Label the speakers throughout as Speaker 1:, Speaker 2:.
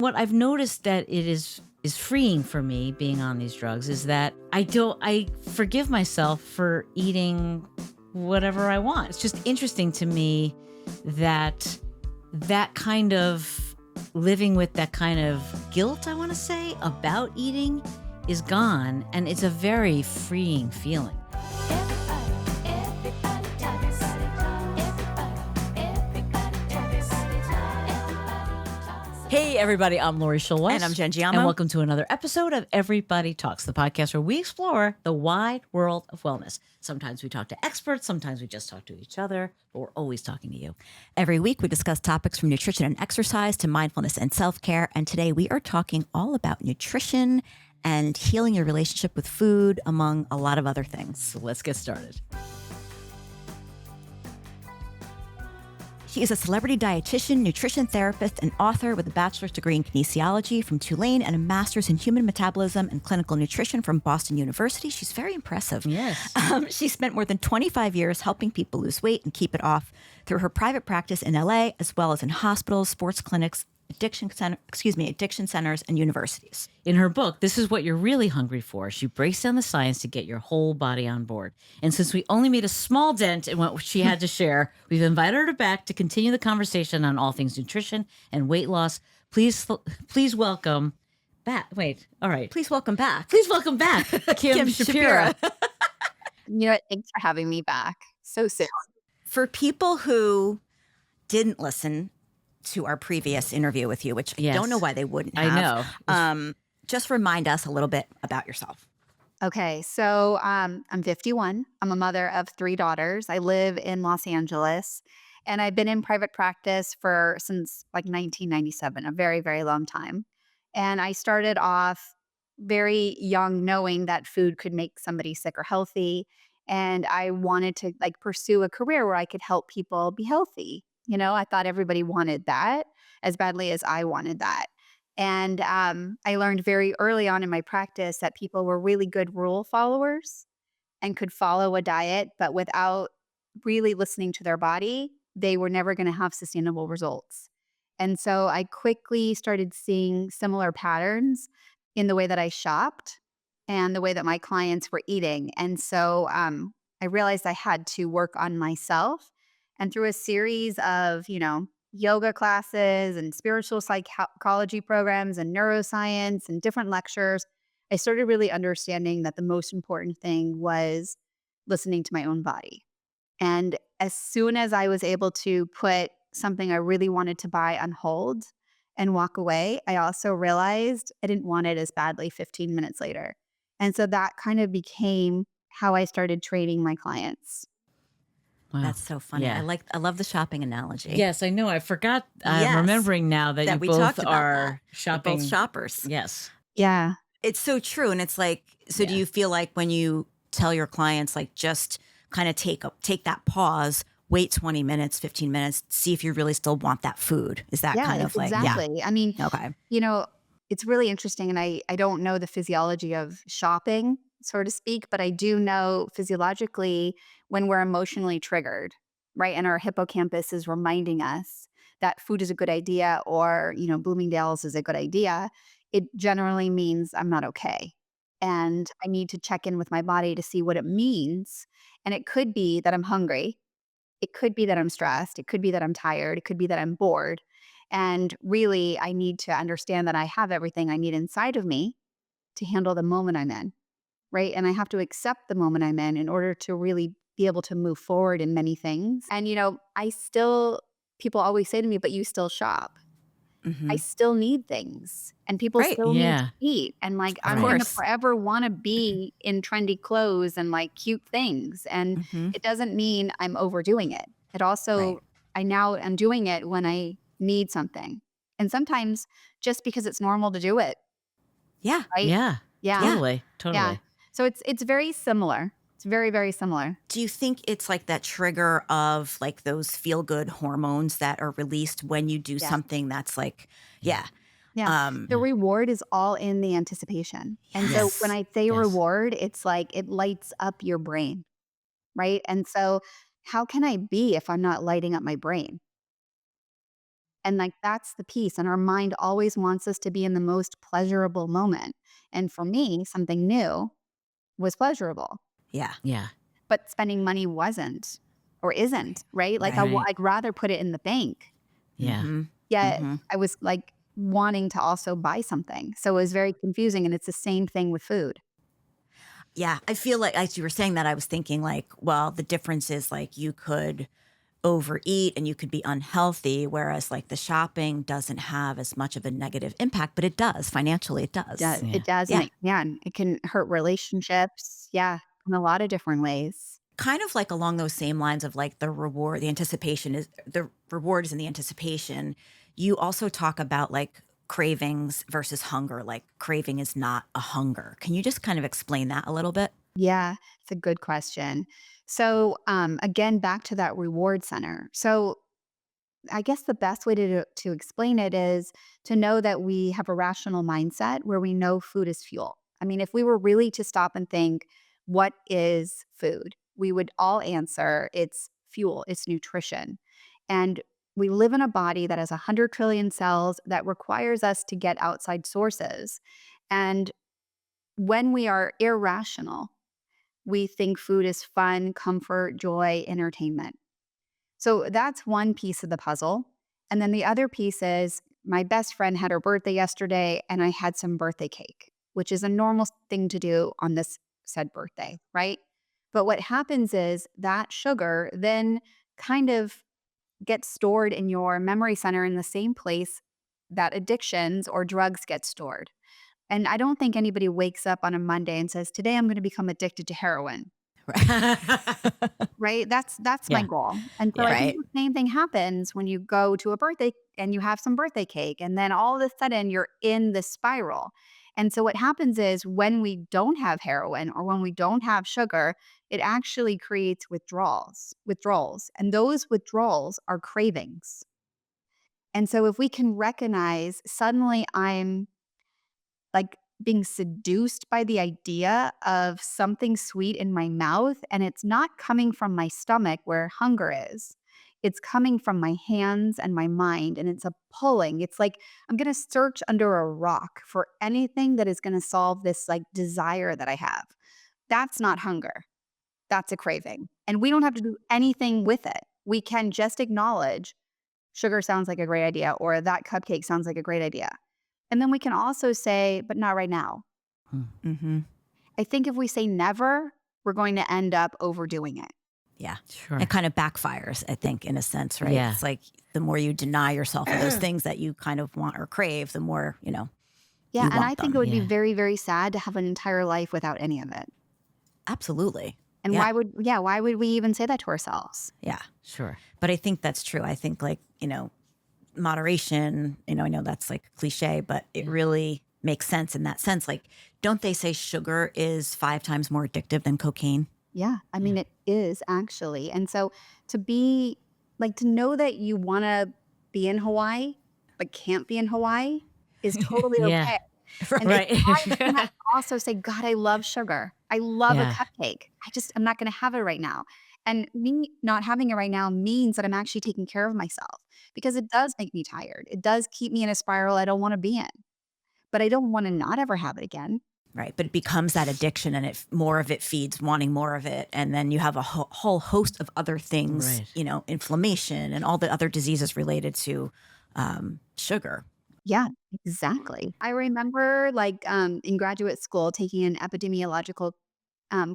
Speaker 1: What I've noticed that it is freeing for me being on these drugs is that I forgive myself for eating whatever I want. It's just interesting to me that that kind of living with that kind of guilt, I want to say, about eating is gone, and it's a very freeing feeling. Hey, everybody, I'm Lori Shulwes.
Speaker 2: And I'm Jen Giamo.
Speaker 1: And welcome to another episode of Everybody Talks, the podcast where we explore the wide world of wellness. Sometimes we talk to experts, sometimes we just talk to each other, but we're always talking to you.
Speaker 2: Every week, we discuss topics from nutrition and exercise to mindfulness and self-care. And today we are talking all about nutrition and healing your relationship with food, among a lot of other things.
Speaker 1: So let's get started.
Speaker 2: She is a celebrity dietitian, nutrition therapist, and author with a bachelor's degree in kinesiology from Tulane and a master's in human metabolism and clinical nutrition from Boston University. She's very impressive.
Speaker 1: Yes.
Speaker 2: She spent more than 25 years helping people lose weight and keep it off through her private practice in LA, as well as in hospitals, sports clinics, addiction centers, and universities.
Speaker 1: In her book, This Is What You're Really Hungry For, she breaks down the science to get your whole body on board. And since we only made a small dent in what she had to share, we've invited her back to continue the conversation on all things nutrition and weight loss. Please welcome back. Wait, all right.
Speaker 2: Please welcome back.
Speaker 1: Please welcome back, Kim Shapira.
Speaker 3: You know what? Thanks for having me back so soon.
Speaker 2: For people who didn't listen to our previous interview with you, which I don't know why they wouldn't have.
Speaker 1: I know.
Speaker 2: Just remind us a little bit about yourself.
Speaker 3: Okay, so I'm 51. I'm a mother of 3 daughters. I live in Los Angeles, and I've been in private practice since like 1997, a very, very long time. And I started off very young, knowing that food could make somebody sick or healthy. And I wanted to pursue a career where I could help people be healthy. You know, I thought everybody wanted that as badly as I wanted that. And I learned very early on in my practice that people were really good rule followers and could follow a diet, but without really listening to their body, they were never going to have sustainable results. And so I quickly started seeing similar patterns in the way that I shopped and the way that my clients were eating. And so I realized I had to work on myself. And through a series of, yoga classes and spiritual psychology programs and neuroscience and different lectures, I started really understanding that the most important thing was listening to my own body. And as soon as I was able to put something I really wanted to buy on hold and walk away, I also realized I didn't want it as badly 15 minutes later. And so that kind of became how I started training my clients.
Speaker 1: Wow.
Speaker 2: That's so funny.
Speaker 1: Yeah.
Speaker 2: I love the shopping analogy.
Speaker 1: Yes, I know. I forgot.
Speaker 2: Yes.
Speaker 1: I'm remembering now that you
Speaker 2: we
Speaker 1: both
Speaker 2: talked about
Speaker 1: are
Speaker 2: that.
Speaker 1: shopping.
Speaker 2: We're both shoppers.
Speaker 1: Yes.
Speaker 3: Yeah.
Speaker 2: It's so true. And it's like, so do you feel like when you tell your clients, just kind of take that pause, wait 20 minutes, 15 minutes, see if you really still want that food? Is that kind of like,
Speaker 3: exactly.
Speaker 2: yeah.
Speaker 3: I mean,
Speaker 2: Okay.
Speaker 3: It's really interesting. And I don't know the physiology of shopping, so to speak, but I do know physiologically when we're emotionally triggered, right? And our hippocampus is reminding us that food is a good idea or, Bloomingdale's is a good idea. It generally means I'm not okay. And I need to check in with my body to see what it means. And it could be that I'm hungry. It could be that I'm stressed. It could be that I'm tired. It could be that I'm bored. And really, I need to understand that I have everything I need inside of me to handle the moment I'm in, right? And I have to accept the moment I'm in order to really be able to move forward in many things. And, people always say to me, but you still shop.
Speaker 2: Mm-hmm.
Speaker 3: I still need things and people still need to eat. And I'm going to forever want to be in trendy clothes and cute things. And it doesn't mean I'm overdoing it. It also, I now am doing it when I need something. And sometimes just because it's normal to do it.
Speaker 2: Yeah.
Speaker 3: Right?
Speaker 1: Yeah.
Speaker 3: Yeah.
Speaker 1: Totally.
Speaker 3: Yeah. So it's very similar. It's very, very similar.
Speaker 2: Do you think it's like that trigger of those feel-good hormones that are released when you do something that's
Speaker 3: Yeah. The reward is all in the anticipation. And so when I say reward, it's it lights up your brain, right? And so how can I be if I'm not lighting up my brain? And like that's the piece. And our mind always wants us to be in the most pleasurable moment. And for me, something new was pleasurable,
Speaker 2: Yeah.
Speaker 1: Yeah.
Speaker 3: but spending money wasn't or isn't, right? Like
Speaker 2: Right.
Speaker 1: Right.
Speaker 3: I'd rather put it in the bank.
Speaker 1: Yeah.
Speaker 2: Mm-hmm.
Speaker 3: Yet
Speaker 2: Mm-hmm.
Speaker 3: I was like wanting to also buy something. So it was very confusing. And it's the same thing with food.
Speaker 2: Yeah. I feel like as you were saying that, I was thinking like, well, the difference is like you could overeat and you could be unhealthy, whereas like the shopping doesn't have as much of a negative impact, but it does financially. It does.
Speaker 1: Yeah.
Speaker 3: It does. And
Speaker 2: Yeah.
Speaker 3: it can. It can hurt relationships. Yeah. In a lot of different ways.
Speaker 2: Kind of like along those same lines of like the reward, the anticipation is the reward is in the anticipation. You also talk about like cravings versus hunger. Like craving is not a hunger. Can you just kind of explain that a little bit?
Speaker 3: Yeah, it's a good question. So, again, back to that reward center. So, I guess the best way to explain it is to know that we have a rational mindset where we know food is fuel. I mean, if we were really to stop and think, what is food? We would all answer it's fuel, it's nutrition. And we live in a body that has 100 trillion cells that requires us to get outside sources. And when we are irrational, we think food is fun, comfort, joy, entertainment. So that's one piece of the puzzle. And then the other piece is my best friend had her birthday yesterday, and I had some birthday cake, which is a normal thing to do on this said birthday, right? But what happens is that sugar then kind of gets stored in your memory center in the same place that addictions or drugs get stored. And I don't think anybody wakes up on a Monday and says, "Today I'm going to become addicted to heroin."
Speaker 2: Right.
Speaker 3: Right? That's my
Speaker 1: Yeah.
Speaker 3: goal. And so
Speaker 1: Yeah.
Speaker 3: I think
Speaker 2: Right.
Speaker 3: the same thing happens when you go to a birthday and you have some birthday cake, and then all of a sudden you're in the spiral. And so what happens is when we don't have heroin or when we don't have sugar, it actually creates withdrawals. And those withdrawals are cravings. And so if we can recognize suddenly I'm like being seduced by the idea of something sweet in my mouth, and it's not coming from my stomach where hunger is. It's coming from my hands and my mind, and it's a pulling. It's like I'm going to search under a rock for anything that is going to solve this like desire that I have. That's not hunger. That's a craving. And we don't have to do anything with it. We can just acknowledge sugar sounds like a great idea, or that cupcake sounds like a great idea. And then we can also say, but not right now.
Speaker 1: Hmm.
Speaker 2: Mm-hmm.
Speaker 3: I think if we say never, we're going to end up overdoing it.
Speaker 2: Yeah.
Speaker 1: Sure.
Speaker 2: It kind of backfires, I think, in a sense, right?
Speaker 1: Yeah.
Speaker 2: It's like the more you deny yourself of those things that you kind of want or crave, the more,
Speaker 3: Yeah.
Speaker 2: you
Speaker 3: And I
Speaker 2: want
Speaker 3: think it
Speaker 2: them.
Speaker 3: would be
Speaker 1: Yeah.
Speaker 3: very, very sad to have an entire life without any of it.
Speaker 2: Absolutely.
Speaker 3: And
Speaker 2: Yeah.
Speaker 3: why would we even say that to ourselves?
Speaker 2: Yeah.
Speaker 1: Sure.
Speaker 2: But I think that's true. I think like, moderation, I know that's like cliche, but it really makes sense in that sense. Like, don't they say sugar is 5 times more addictive than cocaine?
Speaker 3: Yeah. I mean, it is actually. And so to know that you want to be in Hawaii, but can't be in Hawaii is totally
Speaker 1: Yeah.
Speaker 3: okay. And it's
Speaker 1: Right.
Speaker 3: fine to not also say, God, I love sugar. I love a
Speaker 1: Yeah.
Speaker 3: cupcake. I'm not going to have it right now. And me not having it right now means that I'm actually taking care of myself because it does make me tired. It does keep me in a spiral I don't want to be in, but I don't want to not ever have it again.
Speaker 2: Right. But it becomes that addiction and more of it feeds wanting more of it. And then you have a whole host of other things,
Speaker 1: Right.
Speaker 2: inflammation and all the other diseases related to sugar.
Speaker 3: Yeah, exactly. I remember in graduate school taking an epidemiological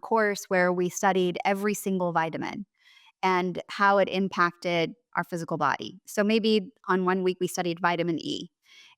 Speaker 3: course where we studied every single vitamin and how it impacted our physical body. So maybe on one week we studied vitamin E.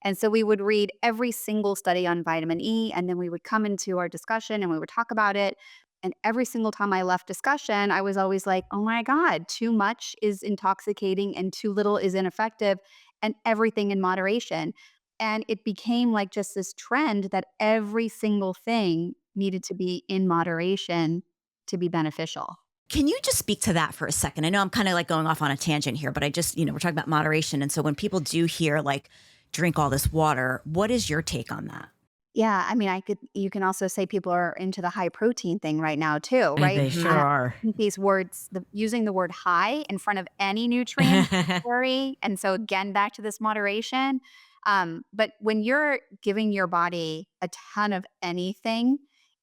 Speaker 3: And so we would read every single study on vitamin E, and then we would come into our discussion and we would talk about it. And every single time I left discussion, I was always like, oh my God, too much is intoxicating and too little is ineffective, and everything in moderation. And it became like just this trend that every single thing needed to be in moderation to be beneficial.
Speaker 2: Can you just speak to that for a second? I know I'm kind of like going off on a tangent here, but I just, we're talking about moderation. And so when people do hear like drink all this water, what is your take on that?
Speaker 3: Yeah, I mean, you can also say people are into the high protein thing right now too, right?
Speaker 1: They sure
Speaker 3: And I
Speaker 1: are.
Speaker 3: think these words, using the word high in front of any nutrient is scary. And so again, back to this moderation. But when you're giving your body a ton of anything,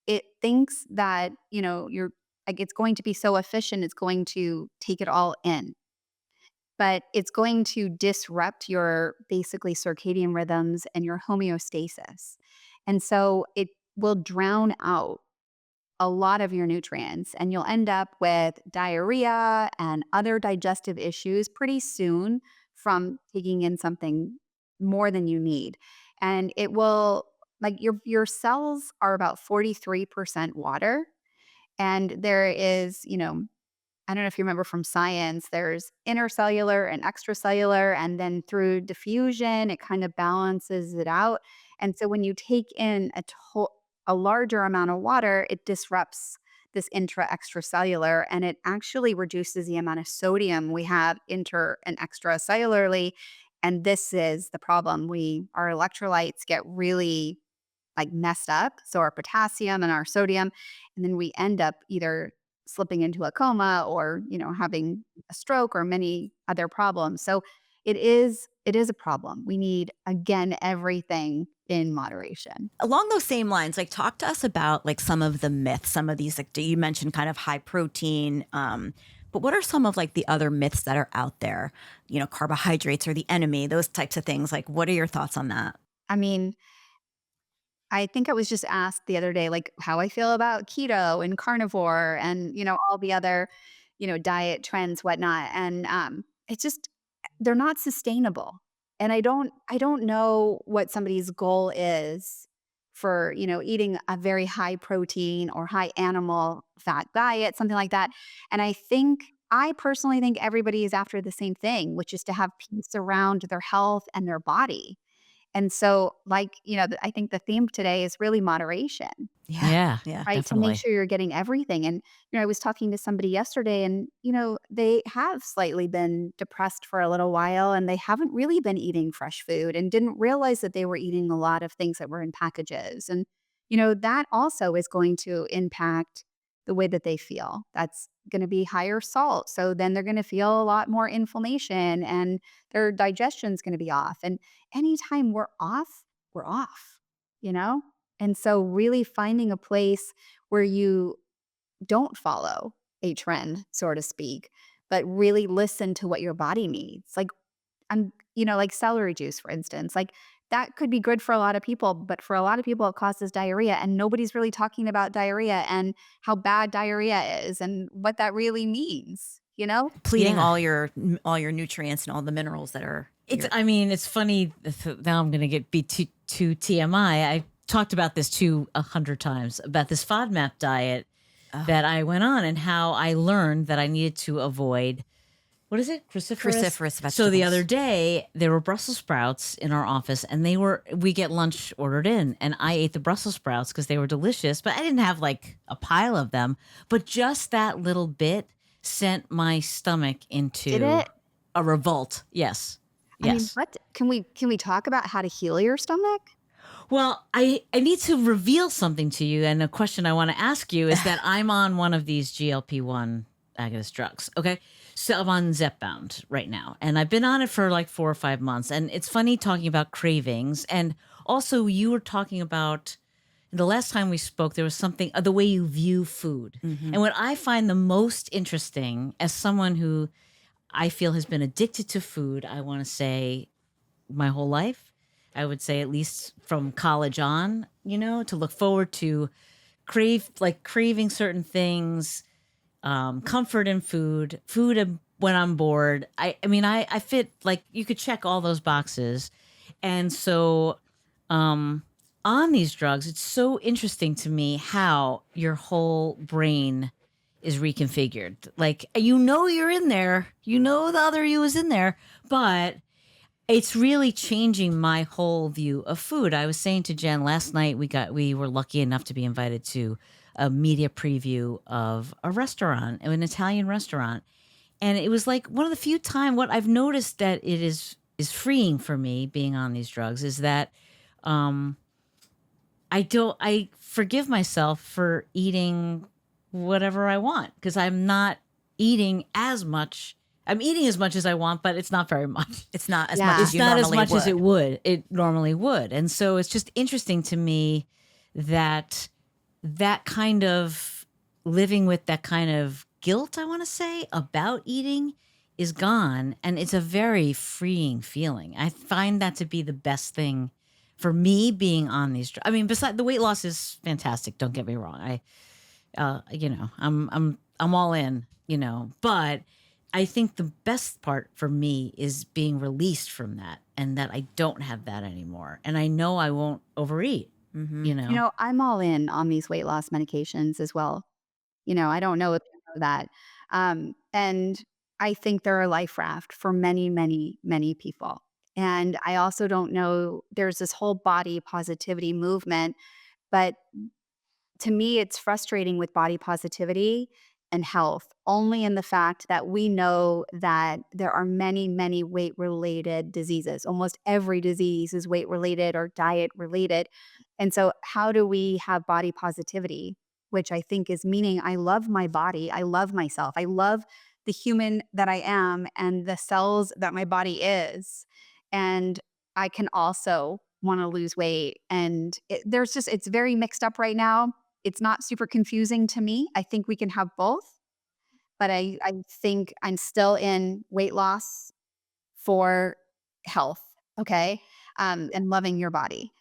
Speaker 3: it thinks that, you're like, it's going to be so efficient, it's going to take it all in, but it's going to disrupt your basically circadian rhythms and your homeostasis. And so it will drown out a lot of your nutrients, and you'll end up with diarrhea and other digestive issues pretty soon from taking in something more than you need. And it will, like, your cells are about 43% water, and there is, I don't know if you remember from science, there's intercellular and extracellular, and then through diffusion, it kind of balances it out. And so when you take in a larger amount of water, it disrupts this intra extracellular, and it actually reduces the amount of sodium we have inter and extracellularly. And this is the problem. Our electrolytes get really like messed up. So our potassium and our sodium, and then we end up either slipping into a coma or, having a stroke or many other problems. So it is a problem. We need, again, everything in moderation.
Speaker 2: Along those same lines, like talk to us about like some of the myths, some of these, like you mentioned kind of high protein. But what are some of like the other myths that are out there? Carbohydrates are the enemy, those types of things. Like, what are your thoughts on that?
Speaker 3: I mean, I think I was just asked the other day, like, how I feel about keto and carnivore and, all the other, diet trends, whatnot. And it's just, they're not sustainable. And I don't know what somebody's goal is for, eating a very high protein or high animal fat diet, something like that. And I personally think everybody is after the same thing, which is to have peace around their health and their body. And so, like, I think the theme today is really moderation,
Speaker 2: Yeah.
Speaker 1: Yeah,
Speaker 2: Yeah.
Speaker 3: right? To make
Speaker 1: definitely.
Speaker 3: sure you're getting everything. And, I was talking to somebody yesterday and, they have slightly been depressed for a little while and they haven't really been eating fresh food and didn't realize that they were eating a lot of things that were in packages. And, that also is going to impact the way that they feel. That's going to be higher salt. So then they're going to feel a lot more inflammation and their digestion's going to be off. And anytime we're off, you know? And so really finding a place where you don't follow a trend, so to speak, but really listen to what your body needs. Like like celery juice, for instance, like that could be good for a lot of people, but for a lot of people it causes diarrhea and nobody's really talking about diarrhea and how bad diarrhea is and what that really means, you know?
Speaker 2: Depleting
Speaker 1: Yeah.
Speaker 2: all your nutrients and all the minerals that are
Speaker 1: It's
Speaker 2: your.
Speaker 1: I mean, it's funny. Now I'm going to be too TMI. I talked about this too 100 times about this FODMAP diet
Speaker 2: Oh,
Speaker 1: that I went on and how I learned that I needed to avoid, what is it? Cruciferous.
Speaker 2: cruciferous
Speaker 1: So the other
Speaker 2: vegetables.
Speaker 1: day there were Brussels sprouts in our office and we get lunch ordered in and I ate the Brussels sprouts because they were delicious, but I didn't have like a pile of them. But just that little bit sent my stomach
Speaker 3: Did
Speaker 1: into
Speaker 3: it?
Speaker 1: a revolt. Yes.
Speaker 3: I mean,
Speaker 1: Yes.
Speaker 3: what can we talk about how to heal your stomach?
Speaker 1: Well, I need to reveal something to you, and a question I want to ask you is that I'm on one of these GLP-1 agonist drugs. Okay, so I'm on Zepbound right now, and I've been on it for like 4 or 5 months. And it's funny talking about cravings, and also you were talking about the last time we spoke. There was something the way you view food,
Speaker 2: Hmm.
Speaker 1: and what I find the most interesting as someone who I feel has been addicted to food. I want to say my whole life. I would say at least from college on, to look forward to craving certain things, comfort in food when I'm bored. I mean, I fit, like, you could check all those boxes. And so, um, on these drugs, it's so interesting to me how your whole brain is reconfigured. Like, you're in there, the other you is in there, but it's really changing my whole view of food. I was saying to Jen last night, we were lucky enough to be invited to a media preview of a restaurant, an Italian restaurant. And it was like one of the few time what I've noticed that it is freeing for me being on these drugs is that I forgive myself for eating whatever I want because I'm not eating as much. I'm eating as much as I want, but it's not very much.
Speaker 2: It's not as much
Speaker 3: Yeah.
Speaker 2: as
Speaker 1: It's
Speaker 2: you
Speaker 1: not as
Speaker 2: normally
Speaker 1: much
Speaker 2: would.
Speaker 1: as it normally would. And so it's just interesting to me that that kind of living with that kind of guilt, I want to say, about eating is gone. And it's a very freeing feeling. I find that to be the best thing for me being on these. I mean, besides the weight loss is fantastic. Don't get me wrong. I'm all in, but I think the best part for me is being released from that and that I don't have that anymore. And I know I won't overeat, you
Speaker 3: You
Speaker 1: know?
Speaker 3: know, I'm all in on these weight loss medications as well. I don't know if you know that. And I think they're a life raft for many, many, many people. And I also don't know, there's this whole body positivity movement, but to me, it's frustrating with body positivity and health, only in the fact that we know that there are many, many weight related diseases. Almost every disease is weight related or diet related. And so, how do we have body positivity, which I think is meaning I love my body, I love myself, I love the human that I am and the cells that my body is. And I can also want to lose weight. And it's very mixed up right now. It's not super confusing to me. I think we can have both, but I think I'm still in weight loss for health, okay? And loving your body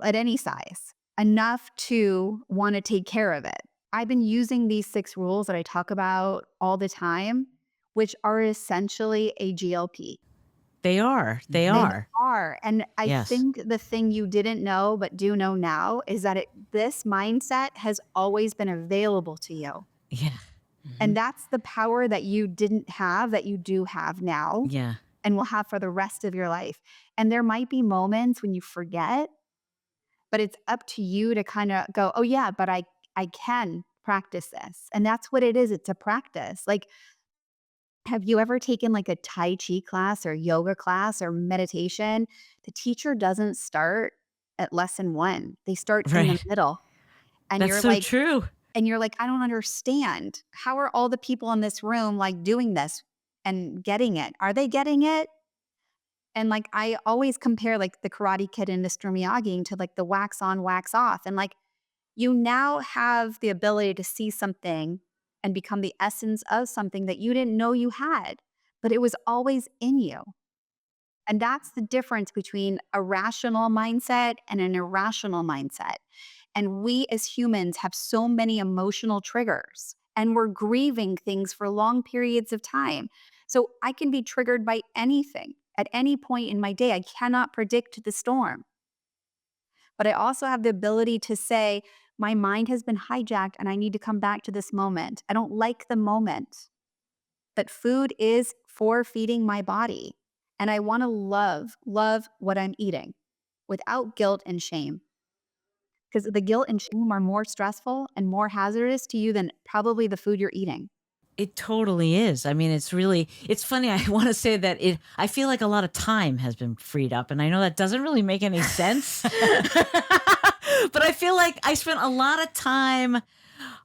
Speaker 3: at any size, enough to want to take care of it. I've been using these 6 rules that I talk about all the time, which are essentially a GLP.
Speaker 1: They are. They
Speaker 3: They
Speaker 1: are.
Speaker 3: are, and I
Speaker 1: Yes.
Speaker 3: think the thing you didn't know but do know now is that this mindset has always been available to you,
Speaker 1: Yeah.
Speaker 3: and
Speaker 1: Mhm.
Speaker 3: that's the power that you didn't have that you do have now
Speaker 1: Yeah.
Speaker 3: and will have for the rest of your life, and there might be moments when you forget, but it's up to you to kinda go, "Oh, yeah, but I can practice this," and that's what it is, it's a practice. Like, have you ever taken like a Tai Chi class or yoga class or meditation? The teacher doesn't start at lesson 1. They start in the
Speaker 1: Right.
Speaker 3: middle. And
Speaker 1: That's
Speaker 3: you're
Speaker 1: so
Speaker 3: like
Speaker 1: true.
Speaker 3: I don't understand. How are all the people in this room like doing this and getting it? Are they getting it? And like I always compare like the Karate Kid and Mr. Miyagi to like the wax on, wax off. And like you now have the ability to see something and become the essence of something that you didn't know you had, but it was always in you. And that's the difference between a rational mindset and an irrational mindset. And we as humans have so many emotional triggers and we're grieving things for long periods of time. So I can be triggered by anything at any point in my day. I cannot predict the storm. But I also have the ability to say, my mind has been hijacked and I need to come back to this moment. I don't like the moment, but food is for feeding my body. And I want to love what I'm eating without guilt and shame. Because the guilt and shame are more stressful and more hazardous to you than probably the food you're eating.
Speaker 1: It totally is. I mean, it's funny. I want to say that I feel like a lot of time has been freed up. And I know that doesn't really make any sense, but I feel like I spent a lot of time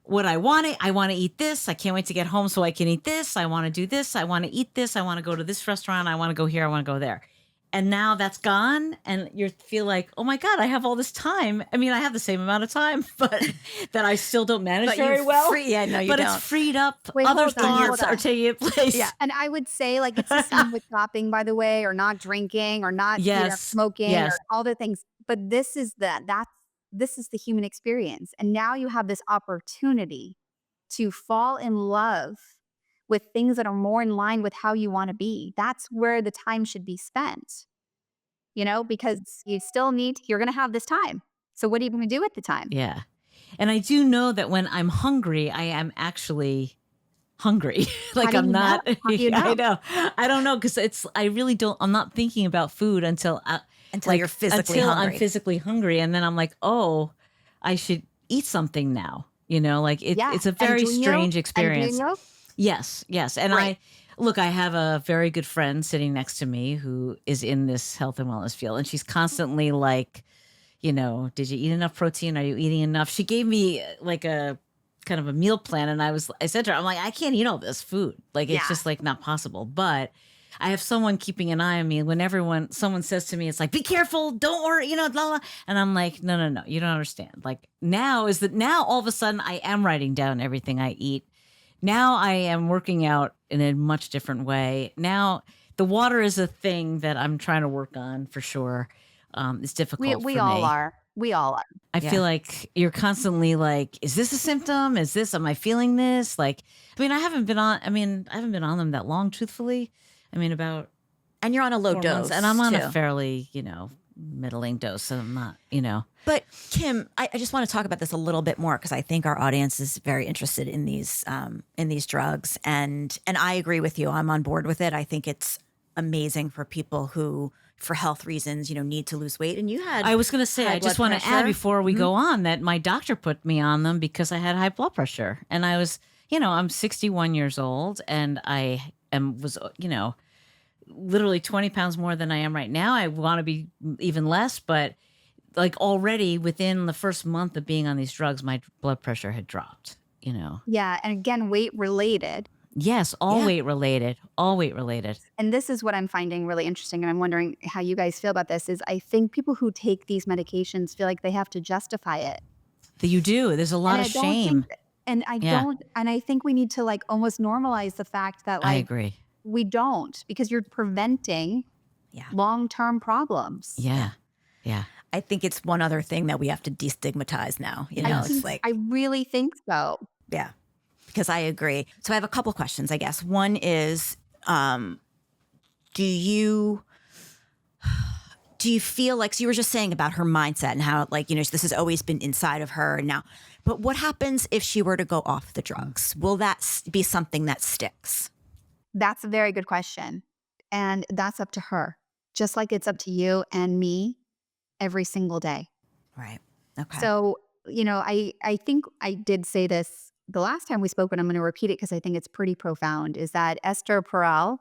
Speaker 1: what I want to. I want to eat this. I can't wait to get home so I can eat this. I want to do this. I want to eat this. I want to go to this restaurant. I want to go here. I want to go there. And now that's gone, and you feel like, oh my God, I have all this time. I mean, I have the same amount of time, but that I still don't manage very well.
Speaker 2: Yeah, no, you
Speaker 1: But
Speaker 2: don't.
Speaker 1: it's freed up.
Speaker 3: Wait,
Speaker 1: Other
Speaker 3: hold on, hold
Speaker 1: thoughts are
Speaker 3: on.
Speaker 1: taking place.
Speaker 2: Yeah.
Speaker 3: And I would say, like, it's the same with shopping, by the way, or not drinking, or not,
Speaker 1: Yes.
Speaker 3: smoking, or
Speaker 1: Yes.
Speaker 3: all the things. But this is the human experience. And now you have this opportunity to fall in love with things that are more in line with how you want to be. That's where the time should be spent, because you're going to have this time. So what are you going to do with the time?
Speaker 1: Yeah. And I do know that when I'm hungry, I am actually hungry.
Speaker 3: How
Speaker 1: Like
Speaker 3: do
Speaker 1: I'm
Speaker 3: you know?
Speaker 1: not,
Speaker 3: How do you
Speaker 1: I
Speaker 3: know?
Speaker 1: know. I don't know. I really don't, I'm not thinking about food
Speaker 2: Until you're physically
Speaker 1: until I'm
Speaker 2: hungry.
Speaker 1: physically hungry. And then I'm like, oh, I should eat something now. Like
Speaker 3: Yeah.
Speaker 1: it's a
Speaker 3: And
Speaker 1: very strange experience.
Speaker 3: Duino,
Speaker 1: Yes, yes. And
Speaker 2: Right.
Speaker 1: I have a very good friend sitting next to me who is in this health and wellness field, and she's constantly like, did you eat enough protein? Are you eating enough? She gave me like a kind of a meal plan. And I said to her, I'm like, I can't eat all this food. Like, it's
Speaker 3: Yeah.
Speaker 1: just like not possible. But I have someone keeping an eye on me when someone says to me, it's like, be careful, don't worry, blah, blah. And I'm like, no, no, no, you don't understand. Like now all of a sudden I am writing down everything I eat. Now I am working out in a much different way. Now the water is a thing that I'm trying to work on for sure. It's
Speaker 3: We
Speaker 1: difficult
Speaker 3: we
Speaker 1: for
Speaker 3: all
Speaker 1: me.
Speaker 3: are. We all are.
Speaker 1: I
Speaker 2: Yeah.
Speaker 1: feel like you're constantly like, is this a symptom? Am I feeling this? Like, I haven't been on them that long, truthfully. about
Speaker 2: And you're on a low
Speaker 1: 4 months,
Speaker 2: dose
Speaker 1: and I'm on a
Speaker 2: too.
Speaker 1: fairly, middling dose. So I'm not.
Speaker 2: But Kim, I just want to talk about this a little bit more because I think our audience is very interested in these drugs, and I agree with you. I'm on board with it. I think it's amazing for people who, for health reasons, need to lose weight. And you had,
Speaker 1: I was going to say,
Speaker 2: high
Speaker 1: I just
Speaker 2: blood
Speaker 1: want to add
Speaker 2: pressure.
Speaker 1: before we go on that my doctor put me on them because I had high blood pressure, and I was, I'm 61 years old, and was literally 20 pounds more than I am right now. I want to be even less, but like already within the first month of being on these drugs, my blood pressure had dropped.
Speaker 3: Yeah. And again, weight related.
Speaker 1: Yes, all
Speaker 2: Yeah.
Speaker 1: weight related, all weight related.
Speaker 3: And this is what I'm finding really interesting. And I'm wondering how you guys feel about this is I think people who take these medications feel like they have to justify it.
Speaker 1: That you do. There's a lot
Speaker 3: And
Speaker 1: of
Speaker 3: I don't
Speaker 1: shame.
Speaker 3: think, and I
Speaker 1: Yeah.
Speaker 3: don't, and I think we need to like almost normalize the fact that
Speaker 1: I
Speaker 3: like
Speaker 1: agree.
Speaker 3: we don't, because you're preventing
Speaker 2: Yeah.
Speaker 3: long-term problems.
Speaker 1: Yeah. Yeah.
Speaker 2: I think it's one other thing that we have to destigmatize now. It's like,
Speaker 3: I really think so.
Speaker 2: yeah, because I agree. So I have a couple questions, I guess. One is, do you feel like, so you were just saying about her mindset and how like, this has always been inside of her now, but what happens if she were to go off the drugs? Will that be something that sticks?
Speaker 3: That's a very good question. And that's up to her, just like it's up to you and me every single day.
Speaker 2: Right. Okay.
Speaker 3: So, I think I did say this the last time we spoke, but I'm going to repeat it because I think it's pretty profound, is that Esther Perel,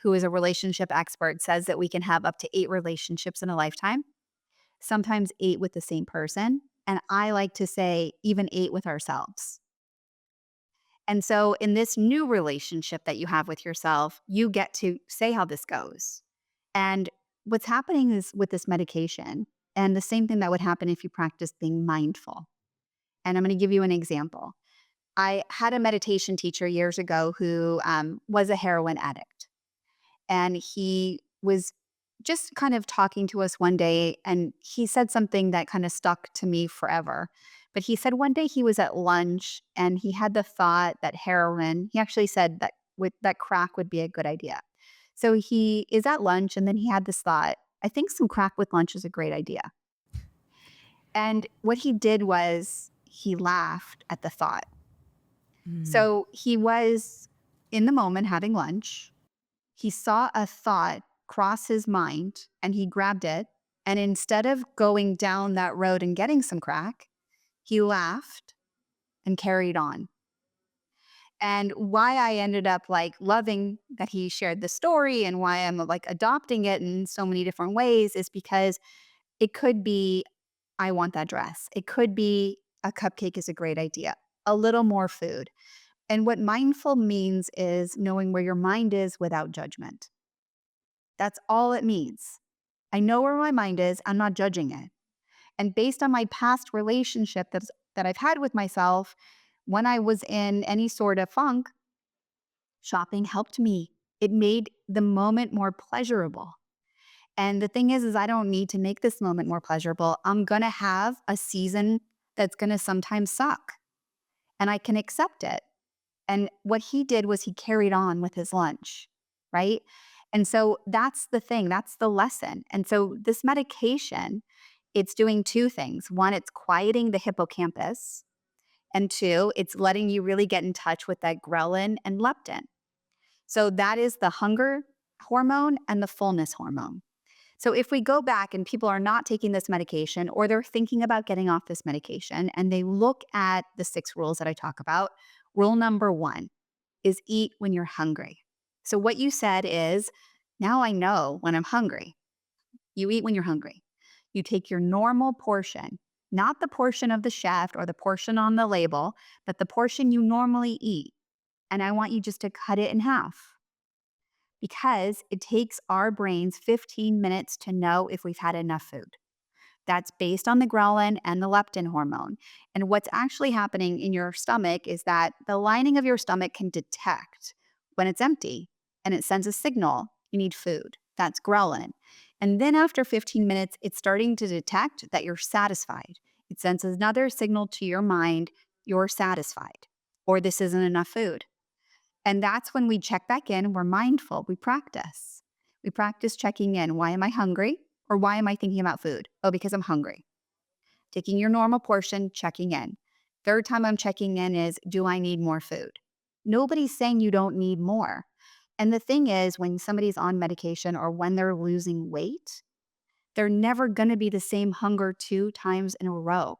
Speaker 3: who is a relationship expert, says that we can have up to 8 relationships in a lifetime, sometimes 8 with the same person. And I like to say even 8 with ourselves. And so in this new relationship that you have with yourself, you get to say how this goes. And what's happening is with this medication, and the same thing that would happen if you practice being mindful. And I'm going to give you an example. I had a meditation teacher years ago who was a heroin addict. And he was just kind of talking to us one day, and he said something that kind of stuck to me forever. But he said one day he was at lunch and he had the thought that he actually said that that crack would be a good idea. So he is at lunch and then he had this thought, I think some crack with lunch is a great idea. And what he did was he laughed at the thought. So he was in the moment having lunch. He saw a thought cross his mind and he grabbed it. And instead of going down that road and getting some crack, he laughed and carried on. And why I ended up like loving that he shared the story and why I'm like adopting it in so many different ways is because it could be, I want that dress. It could be a cupcake is a great idea, a little more food. And what mindful means is knowing where your mind is without judgment. That's all it means. I know where my mind is. I'm not judging it. And based on my past relationship that I've had with myself, when I was in any sort of funk, shopping helped me. It made the moment more pleasurable. And the thing is I don't need to make this moment more pleasurable. I'm going to have a season that's going to sometimes suck, and I can accept it. And what he did was he carried on with his lunch, right? And so that's the thing, that's the lesson. And so this medication, it's doing 2 things. 1, it's quieting the hippocampus. And 2, it's letting you really get in touch with that ghrelin and leptin. So that is the hunger hormone and the fullness hormone. So if we go back and people are not taking this medication or they're thinking about getting off this medication and they look at the 6 rules that I talk about, rule number 1 is eat when you're hungry. So what you said is, now I know when I'm hungry. You eat when you're hungry. You take your normal portion, not the portion of the chef or the portion on the label, but the portion you normally eat. And I want you just to cut it in half because it takes our brains 15 minutes to know if we've had enough food. That's based on the ghrelin and the leptin hormone. And what's actually happening in your stomach is that the lining of your stomach can detect when it's empty and it sends a signal you need food. That's ghrelin. And then after 15 minutes, it's starting to detect that you're satisfied. It sends another signal to your mind you're satisfied or this isn't enough food. And that's when we check back in. We're mindful. We practice. We practice checking in. Why am I hungry? Or why am I thinking about food? Oh, because I'm hungry. Taking your normal portion, checking in. Third time I'm checking in is, do I need more food? Nobody's saying you don't need more. And the thing is, when somebody's on medication or when they're losing weight, they're never going to be the same hunger 2 times in a row.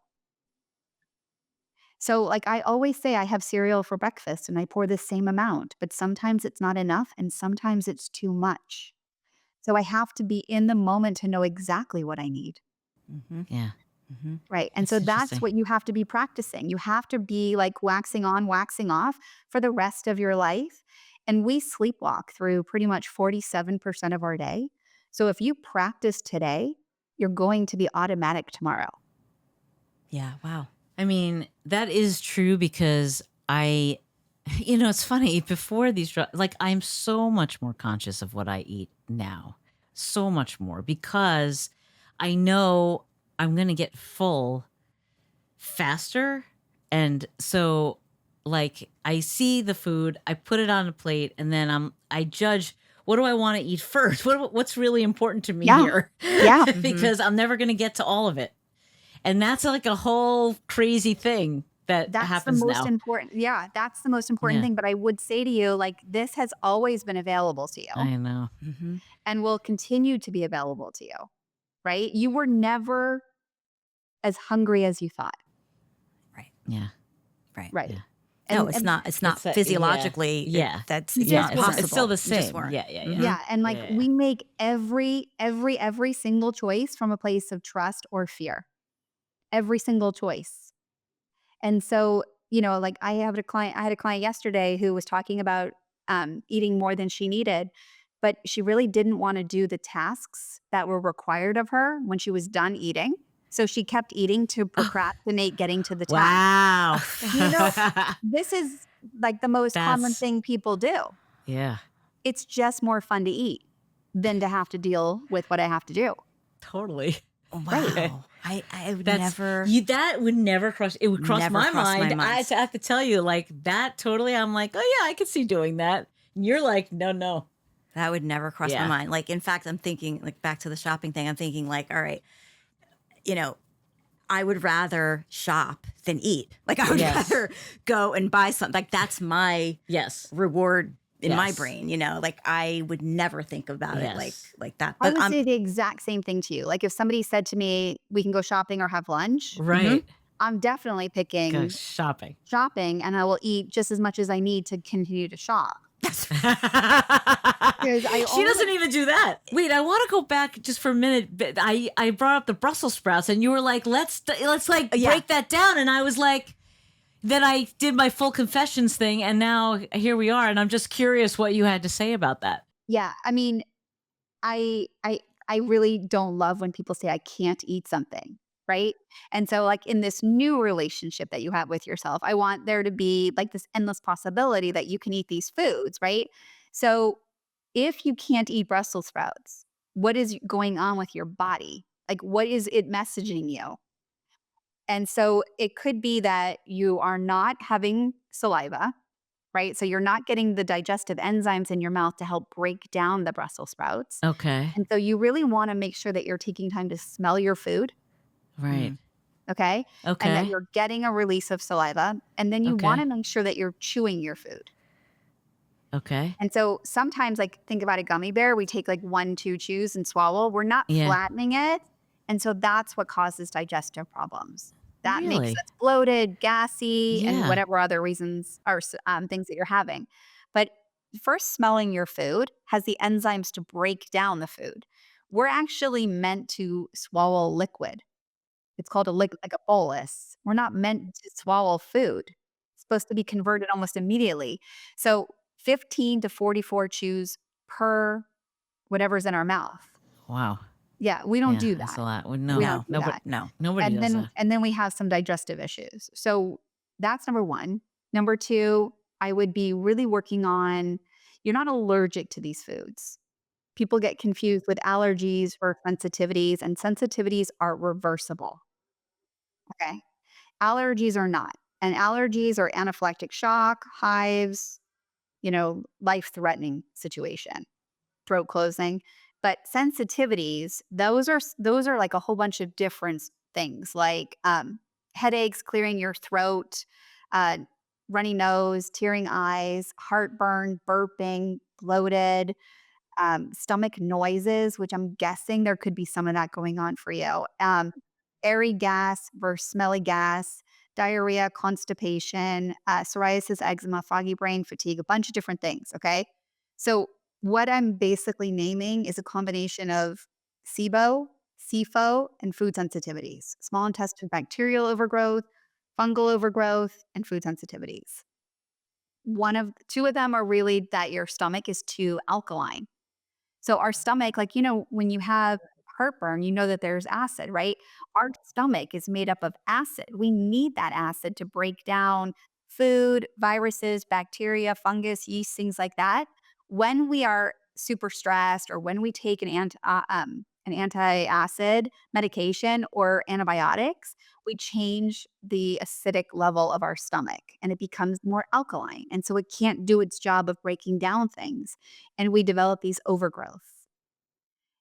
Speaker 3: So, like I always say, I have cereal for breakfast and I pour the same amount, but sometimes it's not enough and sometimes it's too much. So, I have to be in the moment to know exactly what I need.
Speaker 1: Yeah.
Speaker 3: Right. And
Speaker 1: That's
Speaker 3: so that's
Speaker 1: interesting.
Speaker 3: what you have to be practicing. You have to be like waxing on, waxing off for the rest of your life. And we sleepwalk through pretty much 47% of our day. So if you practice today, you're going to be automatic tomorrow.
Speaker 2: Yeah. Wow.
Speaker 1: I mean, that is true because it's funny, before these drugs, like I'm so much more conscious of what I eat now, so much more because I know I'm going to get full faster. And so like I see the food, I put it on a plate and then I judge, what do I want to eat first? What's really important to me
Speaker 3: Yeah.
Speaker 1: here?
Speaker 3: Yeah.
Speaker 1: Because I'm never going to get to all of it. And that's like a whole crazy thing that
Speaker 3: That's the
Speaker 1: happens
Speaker 3: most
Speaker 1: now.
Speaker 3: important. Yeah. That's the most important
Speaker 1: Yeah,
Speaker 3: thing. But I would say to you, like, this has always been available to you
Speaker 1: I know.
Speaker 3: and will continue to be available to you. Right. You were never as hungry as you thought.
Speaker 2: Right.
Speaker 1: Yeah,
Speaker 2: Right.
Speaker 3: Right.
Speaker 1: yeah.
Speaker 2: No,
Speaker 3: And,
Speaker 2: it's
Speaker 3: and
Speaker 2: not. It's not
Speaker 1: Yeah,
Speaker 2: physiologically.
Speaker 1: yeah,
Speaker 2: That's
Speaker 3: You
Speaker 2: it's
Speaker 1: yeah.
Speaker 3: just
Speaker 2: not
Speaker 3: weren't.
Speaker 1: It's still
Speaker 2: possible.
Speaker 1: the
Speaker 2: You just
Speaker 1: same.
Speaker 2: weren't.
Speaker 1: Yeah, yeah, yeah.
Speaker 2: Mhm.
Speaker 3: Yeah, and like
Speaker 1: Yeah,
Speaker 3: we make every single choice from a place of trust or fear. Every single choice. And so, like I had a client yesterday who was talking about eating more than she needed, but she really didn't want to do the tasks that were required of her when she was done eating. So she kept eating to procrastinate getting to the task.
Speaker 1: wow.
Speaker 3: You know, this is like the most common
Speaker 1: That's
Speaker 3: thing people do.
Speaker 1: yeah,
Speaker 3: It's just more fun to eat than to have to deal with what I have to do.
Speaker 1: totally.
Speaker 3: Right.
Speaker 2: Wow. I would
Speaker 1: That's
Speaker 2: never,
Speaker 1: that would never cross. It would cross
Speaker 2: never
Speaker 1: my
Speaker 2: crossed my
Speaker 1: mind.
Speaker 2: mind.
Speaker 1: I have to tell you, like that totally. I'm like, oh yeah, I could see doing that. And you're like, no, no.
Speaker 2: That would never cross my
Speaker 1: Yeah.
Speaker 2: mind. Like, in fact, I'm thinking, like, back to the shopping thing, I'm thinking, like, all right, you know, I would rather shop than eat. Like, I would
Speaker 1: Yes.
Speaker 2: rather go and buy something. Like, that's my
Speaker 1: Yes.
Speaker 2: reward in my
Speaker 1: Yes.
Speaker 2: brain, like I would never think about it
Speaker 1: Yes.
Speaker 2: like that.
Speaker 3: I
Speaker 2: But
Speaker 3: would say the exact same thing to you. Like if somebody said to me, we can go shopping or have lunch,
Speaker 1: Right.
Speaker 3: I'm definitely
Speaker 1: Go
Speaker 3: picking
Speaker 1: shopping.
Speaker 3: shopping and I will eat just as much as I need to continue to shop.
Speaker 1: She
Speaker 3: I only-
Speaker 1: doesn't even do that. Wait, I want to go back just for a minute. But I brought up the Brussels sprouts, and you were like, let's like break that down, and I was like, then I did my full confessions thing, and now here we are, and I'm just curious what you had to say about that.
Speaker 3: Yeah, I mean, I really don't love when people say I can't eat something, right? And so like in this new relationship that you have with yourself, I want there to be like this endless possibility that you can eat these foods, right? So if you can't eat Brussels sprouts, what is going on with your body? Like what is it messaging you? And so it could be that you are not having saliva, right? So you're not getting the digestive enzymes in your mouth to help break down the Brussels sprouts.
Speaker 1: Okay.
Speaker 3: And so you really want to make sure that you're taking time to smell your food,
Speaker 1: Right.
Speaker 3: okay? And that
Speaker 1: Okay.
Speaker 3: you're getting a release of saliva. And then you want
Speaker 1: Okay.
Speaker 3: to make sure that you're chewing your food.
Speaker 1: Okay.
Speaker 3: And so sometimes, like, think about a gummy bear. We take like 1, 2 chews and swallow. We're not
Speaker 1: Yeah.
Speaker 3: flattening it. And so that's what causes digestive problems. That makes
Speaker 1: Really?
Speaker 3: us bloated, gassy, and
Speaker 1: Yeah.
Speaker 3: whatever other reasons or things that you're having. But first, smelling your food has the enzymes to break down the food. we're actually meant to swallow liquid. It's called a like a bolus. We're not meant to swallow food. It's supposed to be converted almost immediately. So 15 to 44 chews per whatever's in our mouth.
Speaker 1: Wow.
Speaker 3: Yeah, we don't
Speaker 1: Yeah,
Speaker 3: do
Speaker 1: that's
Speaker 3: that.
Speaker 1: a lot. Well,
Speaker 3: We
Speaker 1: no,
Speaker 3: don't do that.
Speaker 1: nobody
Speaker 3: And
Speaker 1: does
Speaker 3: then
Speaker 1: that.
Speaker 3: and then we have some digestive issues. So that's number 1. Number 2, I would be really working on you're not allergic to these foods. People get confused with allergies or sensitivities, and sensitivities are reversible. Okay. Allergies are not. And allergies are anaphylactic shock, hives, life-threatening situation, throat closing. But sensitivities, those are like a whole bunch of different things, like headaches, clearing your throat, uh, runny nose, tearing eyes, heartburn, burping, bloated, stomach noises, which I'm guessing there could be some of that going on for you. Airy gas versus smelly gas, diarrhea, constipation, psoriasis, eczema, foggy brain, fatigue, a bunch of different things. Okay. So, what I'm basically naming is a combination of SIBO, SIFO, and food sensitivities, small intestine bacterial overgrowth, fungal overgrowth, and food sensitivities. Two of them are really that your stomach is too alkaline. So our stomach, like, when you have heartburn, you know that there's acid, right? Our stomach is made up of acid. We need that acid to break down food, viruses, bacteria, fungus, yeast, things like that. When we are super stressed or when we take an anti-acid medication or antibiotics, we change the acidic level of our stomach and it becomes more alkaline. And so it can't do its job of breaking down things and we develop these overgrowths.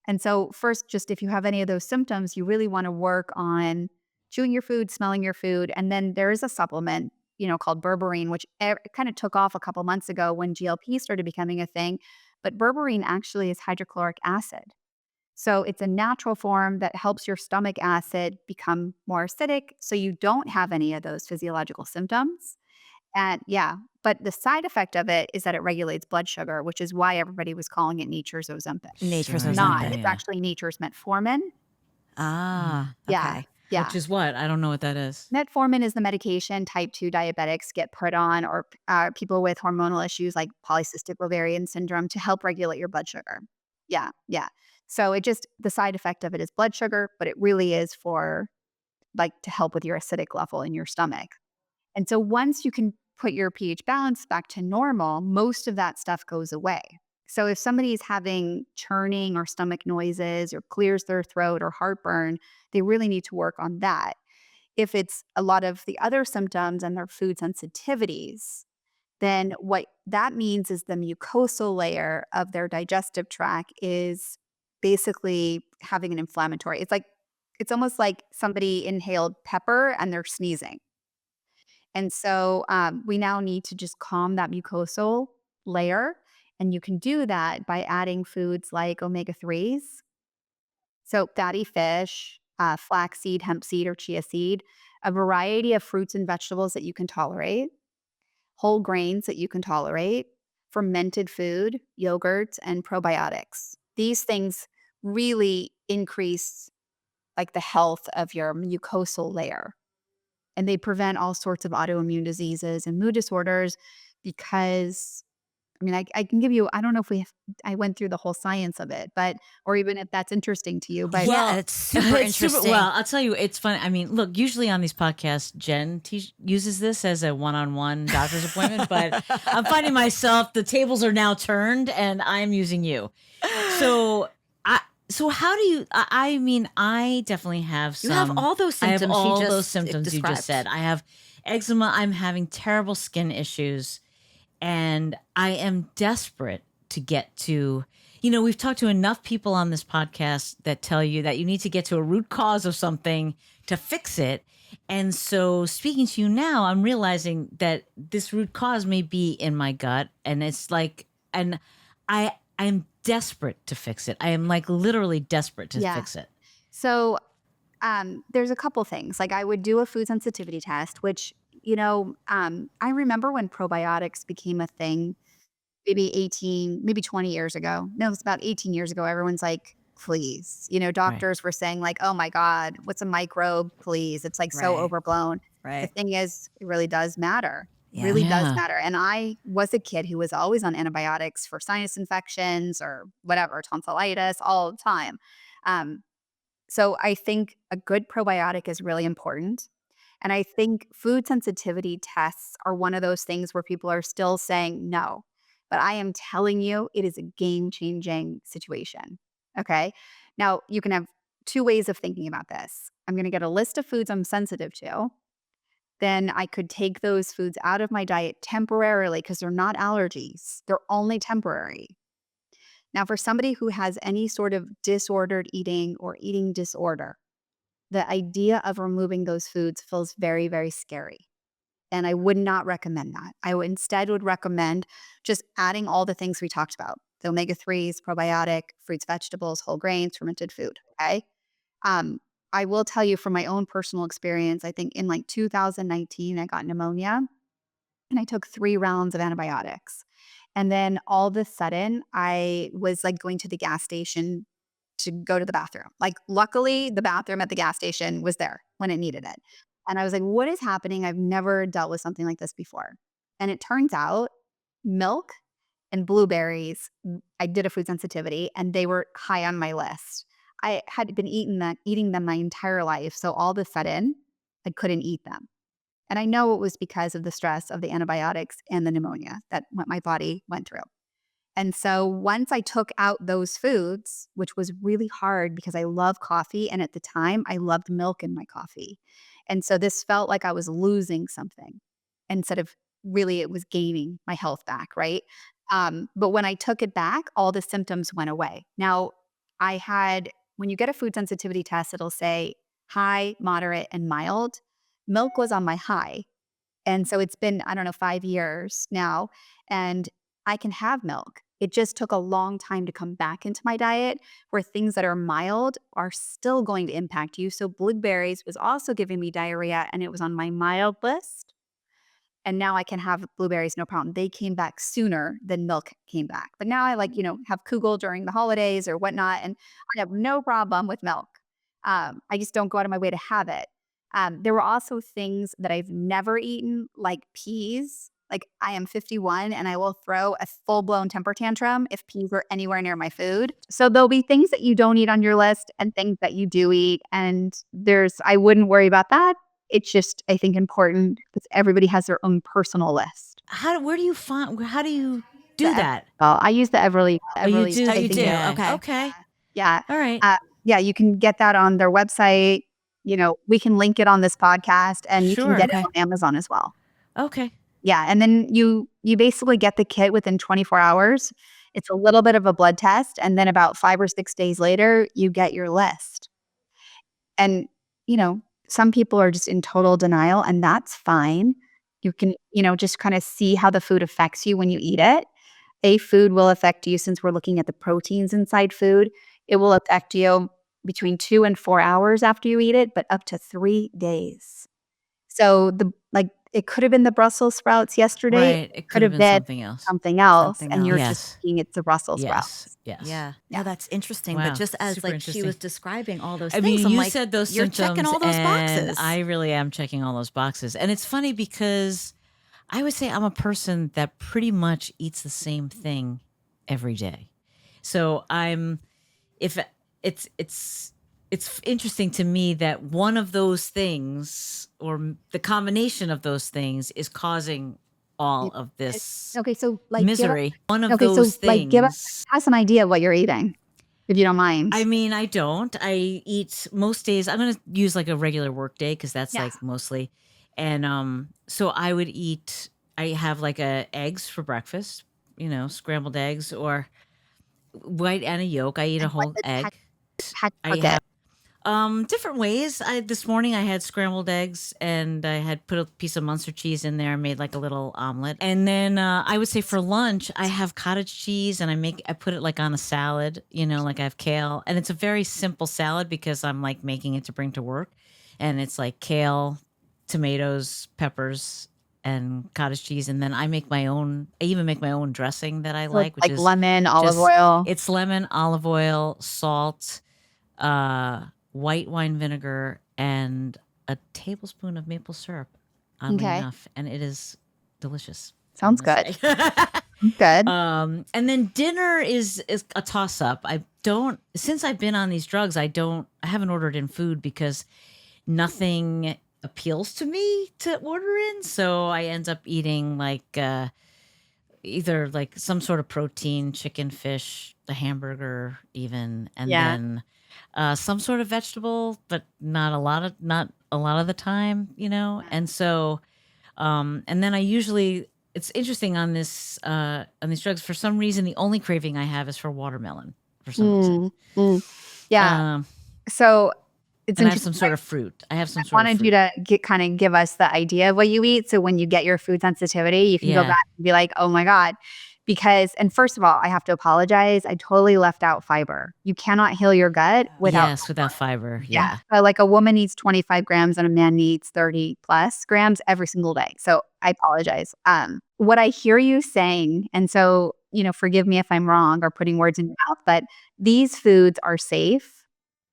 Speaker 3: And so, first, just if you have any of those symptoms, you really want to work on chewing your food, smelling your food. And then there is a supplement, called berberine, which kind of took off a couple months ago when GLP started becoming a thing. But berberine actually is hydrochloric acid. So it's a natural form that helps your stomach acid become more acidic so you don't have any of those physiological symptoms. And yeah, but the side effect of it is that it regulates blood sugar, which is why everybody was calling it nature's Ozempic.
Speaker 2: Nature's
Speaker 1: Sure.
Speaker 3: It's
Speaker 1: Yeah.
Speaker 3: not.
Speaker 2: Ozempic.
Speaker 3: It's
Speaker 1: Yeah.
Speaker 3: actually nature's metformin.
Speaker 2: Ah,
Speaker 3: Yeah.
Speaker 2: okay.
Speaker 3: Yeah.
Speaker 1: Which is what? I don't know what that is.
Speaker 3: Metformin is the medication type 2 diabetics get put on, or people with hormonal issues like polycystic ovarian syndrome to help regulate your blood sugar. Yeah. Yeah. So the side effect of it is blood sugar, but it really is for like to help with your acidic level in your stomach. And so once you can put your pH balance back to normal, most of that stuff goes away. So if somebody is having churning or stomach noises or clears their throat or heartburn, they really need to work on that. If it's a lot of the other symptoms and their food sensitivities, then what that means is the mucosal layer of their digestive tract is basically having an inflammatory. It's almost like somebody inhaled pepper and they're sneezing. And so we now need to just calm that mucosal layer. And you can do that by adding foods like omega 3s, so fatty fish, flaxseed, hemp seed, or chia seed, a variety of fruits and vegetables that you can tolerate, whole grains that you can tolerate, fermented food, yogurts, and probiotics. These things really increase like the health of your mucosal layer. And they prevent all sorts of autoimmune diseases and mood disorders because I mean, I can give you, I don't know if I went through the whole science of it, but, or even if that's interesting to you, but
Speaker 2: Yeah, it's super interesting.
Speaker 1: Well, I'll tell you, it's funny. I mean, look, usually on these podcasts, Jen uses this as a one-on-one doctor's appointment, but I'm finding myself, the tables are now turned and I'm using you. So so how do you, I mean, I definitely have
Speaker 2: You have
Speaker 1: some,
Speaker 2: all those
Speaker 1: I have
Speaker 2: symptoms she
Speaker 1: all those
Speaker 2: just
Speaker 1: symptoms you just
Speaker 2: described.
Speaker 1: said. I have eczema. I'm having terrible skin issues and I am desperate to get to, we've talked to enough people on this podcast that tell you that you need to get to a root cause of something to fix it. And so speaking to you now, I'm realizing that this root cause may be in my gut and it's like, and I'm desperate to fix it. I am like literally desperate to
Speaker 3: yeah.
Speaker 1: fix it.
Speaker 3: So there's a couple things. Like I would do a food sensitivity test, which, I remember when probiotics became a thing, maybe 18, maybe 20 years ago. No, it was about 18 years ago. Everyone's like, please. You know, doctors were saying like, oh my God, what's a microbe? Please. It's like so
Speaker 2: Right.
Speaker 3: overblown. The
Speaker 2: Right.
Speaker 3: thing is, it really does matter. It
Speaker 2: Yeah.
Speaker 3: really does
Speaker 1: Yeah.
Speaker 3: matter. And I was a kid who was always on antibiotics for sinus infections or whatever, tonsillitis all the time. So I think a good probiotic is really important. And I think food sensitivity tests are one of those things where people are still saying no. But I am telling you, it is a game changing situation. Okay. Now, you can have two ways of thinking about this. I'm going to get a list of foods I'm sensitive to. Then I could take those foods out of my diet temporarily because they're not allergies, they're only temporary. Now, for somebody who has any sort of disordered eating or eating disorder, the idea of removing those foods feels very, very scary. And I would not recommend that. I would instead would recommend just adding all the things we talked about. The omega-3s, probiotic, fruits, vegetables, whole grains, fermented food. Okay. Um, I will tell you from my own personal experience, I think in like 2019, I got pneumonia and I took 3 rounds of antibiotics. And then all of a sudden, I was like going to the gas station to go to the bathroom. Like, luckily, the bathroom at the gas station was there when it needed it. And I was like, what is happening? I've never dealt with something like this before. And it turns out milk and blueberries, I did a food sensitivity and they were high on my list. I had been eating them my entire life. So all of a sudden, I couldn't eat them. And I know it was because of the stress of the antibiotics and the pneumonia that my body went through. And so once I took out those foods, which was really hard because I love coffee, and at the time I loved milk in my coffee. And so this felt like I was losing something instead of really it was gaining my health back, right? But when I took it back, all the symptoms went away. Now, I had, when you get a food sensitivity test, it'll say high, moderate, and mild. Milk was on my high. And so it's been, I don't know, 5 years now, and I can have milk. It just took a long time to come back into my diet where things that are mild are still going to impact you. So blueberries was also giving me diarrhea and it was on my mild list. And now I can have blueberries, no problem. They came back sooner than milk came back. But now I like, have Kugel during the holidays or whatnot, and I have no problem with milk. I just don't go out of my way to have it. There were also things that I've never eaten, like peas. Like, I am 51 and I will throw a full blown temper tantrum if peas are anywhere near my food. So there'll be things that you don't eat on your list and things that you do eat. And I wouldn't worry about that. It's just, I think, important because everybody has their own personal list.
Speaker 1: Where do you find, how do you do that?
Speaker 3: Well, I use the Everly.
Speaker 1: Oh, you
Speaker 3: Everly's,
Speaker 1: do?
Speaker 2: Oh, you do?
Speaker 1: Yeah.
Speaker 2: Okay.
Speaker 1: Okay.
Speaker 3: Yeah.
Speaker 1: All right.
Speaker 3: Yeah, you can get that on their website. We can link it on this podcast and you can
Speaker 1: Sure.
Speaker 3: get it
Speaker 2: Okay.
Speaker 3: on Amazon as well.
Speaker 1: Okay.
Speaker 3: Yeah, and then you basically get the kit within 24 hours. It's a little bit of a blood test, and then about 5 or 6 days later, you get your list. And, some people are just in total denial, and that's fine. You can, just kinda see how the food affects you when you eat it. A food will affect you since we're looking at the proteins inside food. It will affect you between 2 and 4 hours after you eat it, but up to 3 days. So it could have been the Brussels sprouts yesterday.
Speaker 1: Right.
Speaker 3: It
Speaker 1: It
Speaker 3: could
Speaker 1: could have
Speaker 3: have
Speaker 1: been
Speaker 3: been
Speaker 1: something else.
Speaker 3: something else,
Speaker 2: Something
Speaker 3: and
Speaker 2: else.
Speaker 3: you're just
Speaker 1: Yes.
Speaker 3: thinking it's the Brussels
Speaker 1: Yes.
Speaker 3: sprouts.
Speaker 1: Yes.
Speaker 2: Yeah.
Speaker 3: Yeah.
Speaker 2: No, that's interesting.
Speaker 1: Wow.
Speaker 2: But just as
Speaker 1: Super
Speaker 2: she
Speaker 1: interesting.
Speaker 2: was describing all those
Speaker 1: I
Speaker 2: things,
Speaker 1: mean,
Speaker 2: I'm
Speaker 1: you
Speaker 2: like,
Speaker 1: said those
Speaker 2: you're checking
Speaker 1: symptoms,
Speaker 2: all those
Speaker 1: and
Speaker 2: boxes.
Speaker 1: I really am checking all those boxes. And it's funny because I would say I'm a person that pretty much eats the same thing every day. So if it's interesting to me that one of those things or the combination of those things is causing all of this
Speaker 3: Okay, so
Speaker 1: misery. One of those
Speaker 3: give
Speaker 1: things.
Speaker 3: us an idea of what you're eating, if you don't mind.
Speaker 1: I mean, I don't. I eat most days. I'm going to use like a regular work day because that's
Speaker 3: Yes.
Speaker 1: like mostly. And so I would eat, I have like eggs for breakfast, scrambled eggs or white and a yolk. I eat a
Speaker 3: And
Speaker 1: whole egg.
Speaker 3: how to
Speaker 1: I
Speaker 3: cook
Speaker 1: have
Speaker 3: it.
Speaker 1: different ways. This morning I had scrambled eggs and I had put a piece of Munster cheese in there and made like a little omelet. And then I would say for lunch I have cottage cheese and I put it like on a salad, like I have kale. And it's a very simple salad because I'm like making it to bring to work. And it's like kale, tomatoes, peppers, and cottage cheese, and then I even make my own dressing that I
Speaker 3: So it's
Speaker 1: like, which
Speaker 3: like
Speaker 1: is
Speaker 3: lemon, olive
Speaker 1: just
Speaker 3: oil.
Speaker 1: it's lemon, olive oil, salt, white wine vinegar, and a tablespoon of maple syrup, oddly
Speaker 3: Okay.
Speaker 1: enough, and it is delicious.
Speaker 3: Sounds
Speaker 1: I'm
Speaker 3: good.
Speaker 1: gonna say.
Speaker 3: Good.
Speaker 1: And then dinner is a toss up. Since I've been on these drugs, I haven't ordered in food because nothing appeals to me to order in. So I end up eating like either like some sort of protein, chicken, fish, a hamburger, even, and
Speaker 3: Yeah.
Speaker 1: then some sort of vegetable, but not a lot of the time, And so, and then it's interesting on these drugs. For some reason, the only craving I have is for watermelon. For some reason,
Speaker 3: Yeah.
Speaker 1: um,
Speaker 3: So it's
Speaker 1: and I have
Speaker 3: interesting.
Speaker 1: some sort of fruit. I
Speaker 3: Wanted you to kind of give us the idea of what you eat. So when you get your food sensitivity, you can go
Speaker 1: Yeah.
Speaker 3: back and be like, oh my God. And first of all, I have to apologize. I totally left out fiber. You cannot heal your gut without.
Speaker 1: Yes, without fiber.
Speaker 3: Yeah.
Speaker 1: Yeah.
Speaker 3: So like a woman needs 25 grams and a man needs 30 plus grams every single day. So I apologize. What I hear you saying, and so, forgive me if I'm wrong or putting words in your mouth, but these foods are safe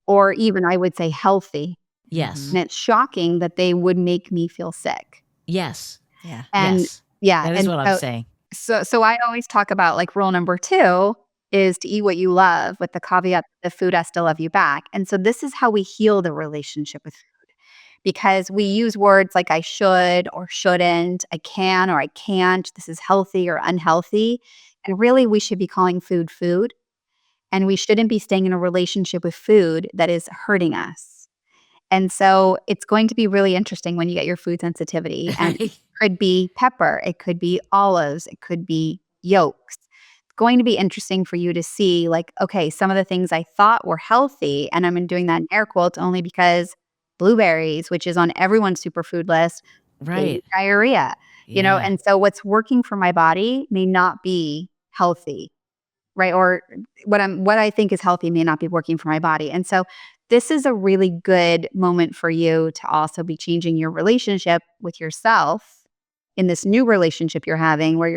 Speaker 3: or even I would say healthy.
Speaker 1: Yes.
Speaker 3: And it's shocking that they would make me feel sick.
Speaker 1: Yes.
Speaker 2: Yeah.
Speaker 3: And
Speaker 1: Yes.
Speaker 3: yeah.
Speaker 1: That is
Speaker 3: And
Speaker 1: what I'm saying.
Speaker 3: so I always talk about like rule number 2 is to eat what you love with the caveat that the food has to love you back. And so this is how we heal the relationship with food because we use words like I should or shouldn't, I can or I can't, this is healthy or unhealthy. And really we should be calling food food. And we shouldn't be staying in a relationship with food that is hurting us. And so it's going to be really interesting when you get your food sensitivity. And it could be pepper, it could be olives, it could be yolks. It's going to be interesting for you to see, like, okay, some of the things I thought were healthy, and I'm doing that in air quotes only because blueberries, which is on everyone's superfood list, gave me
Speaker 1: Right.
Speaker 3: diarrhea,
Speaker 1: Yeah.
Speaker 3: and so what's working for my body may not be healthy. Right. Or what I think is healthy may not be working for my body. And so this is a really good moment for you to also be changing your relationship with yourself in this new relationship you're having where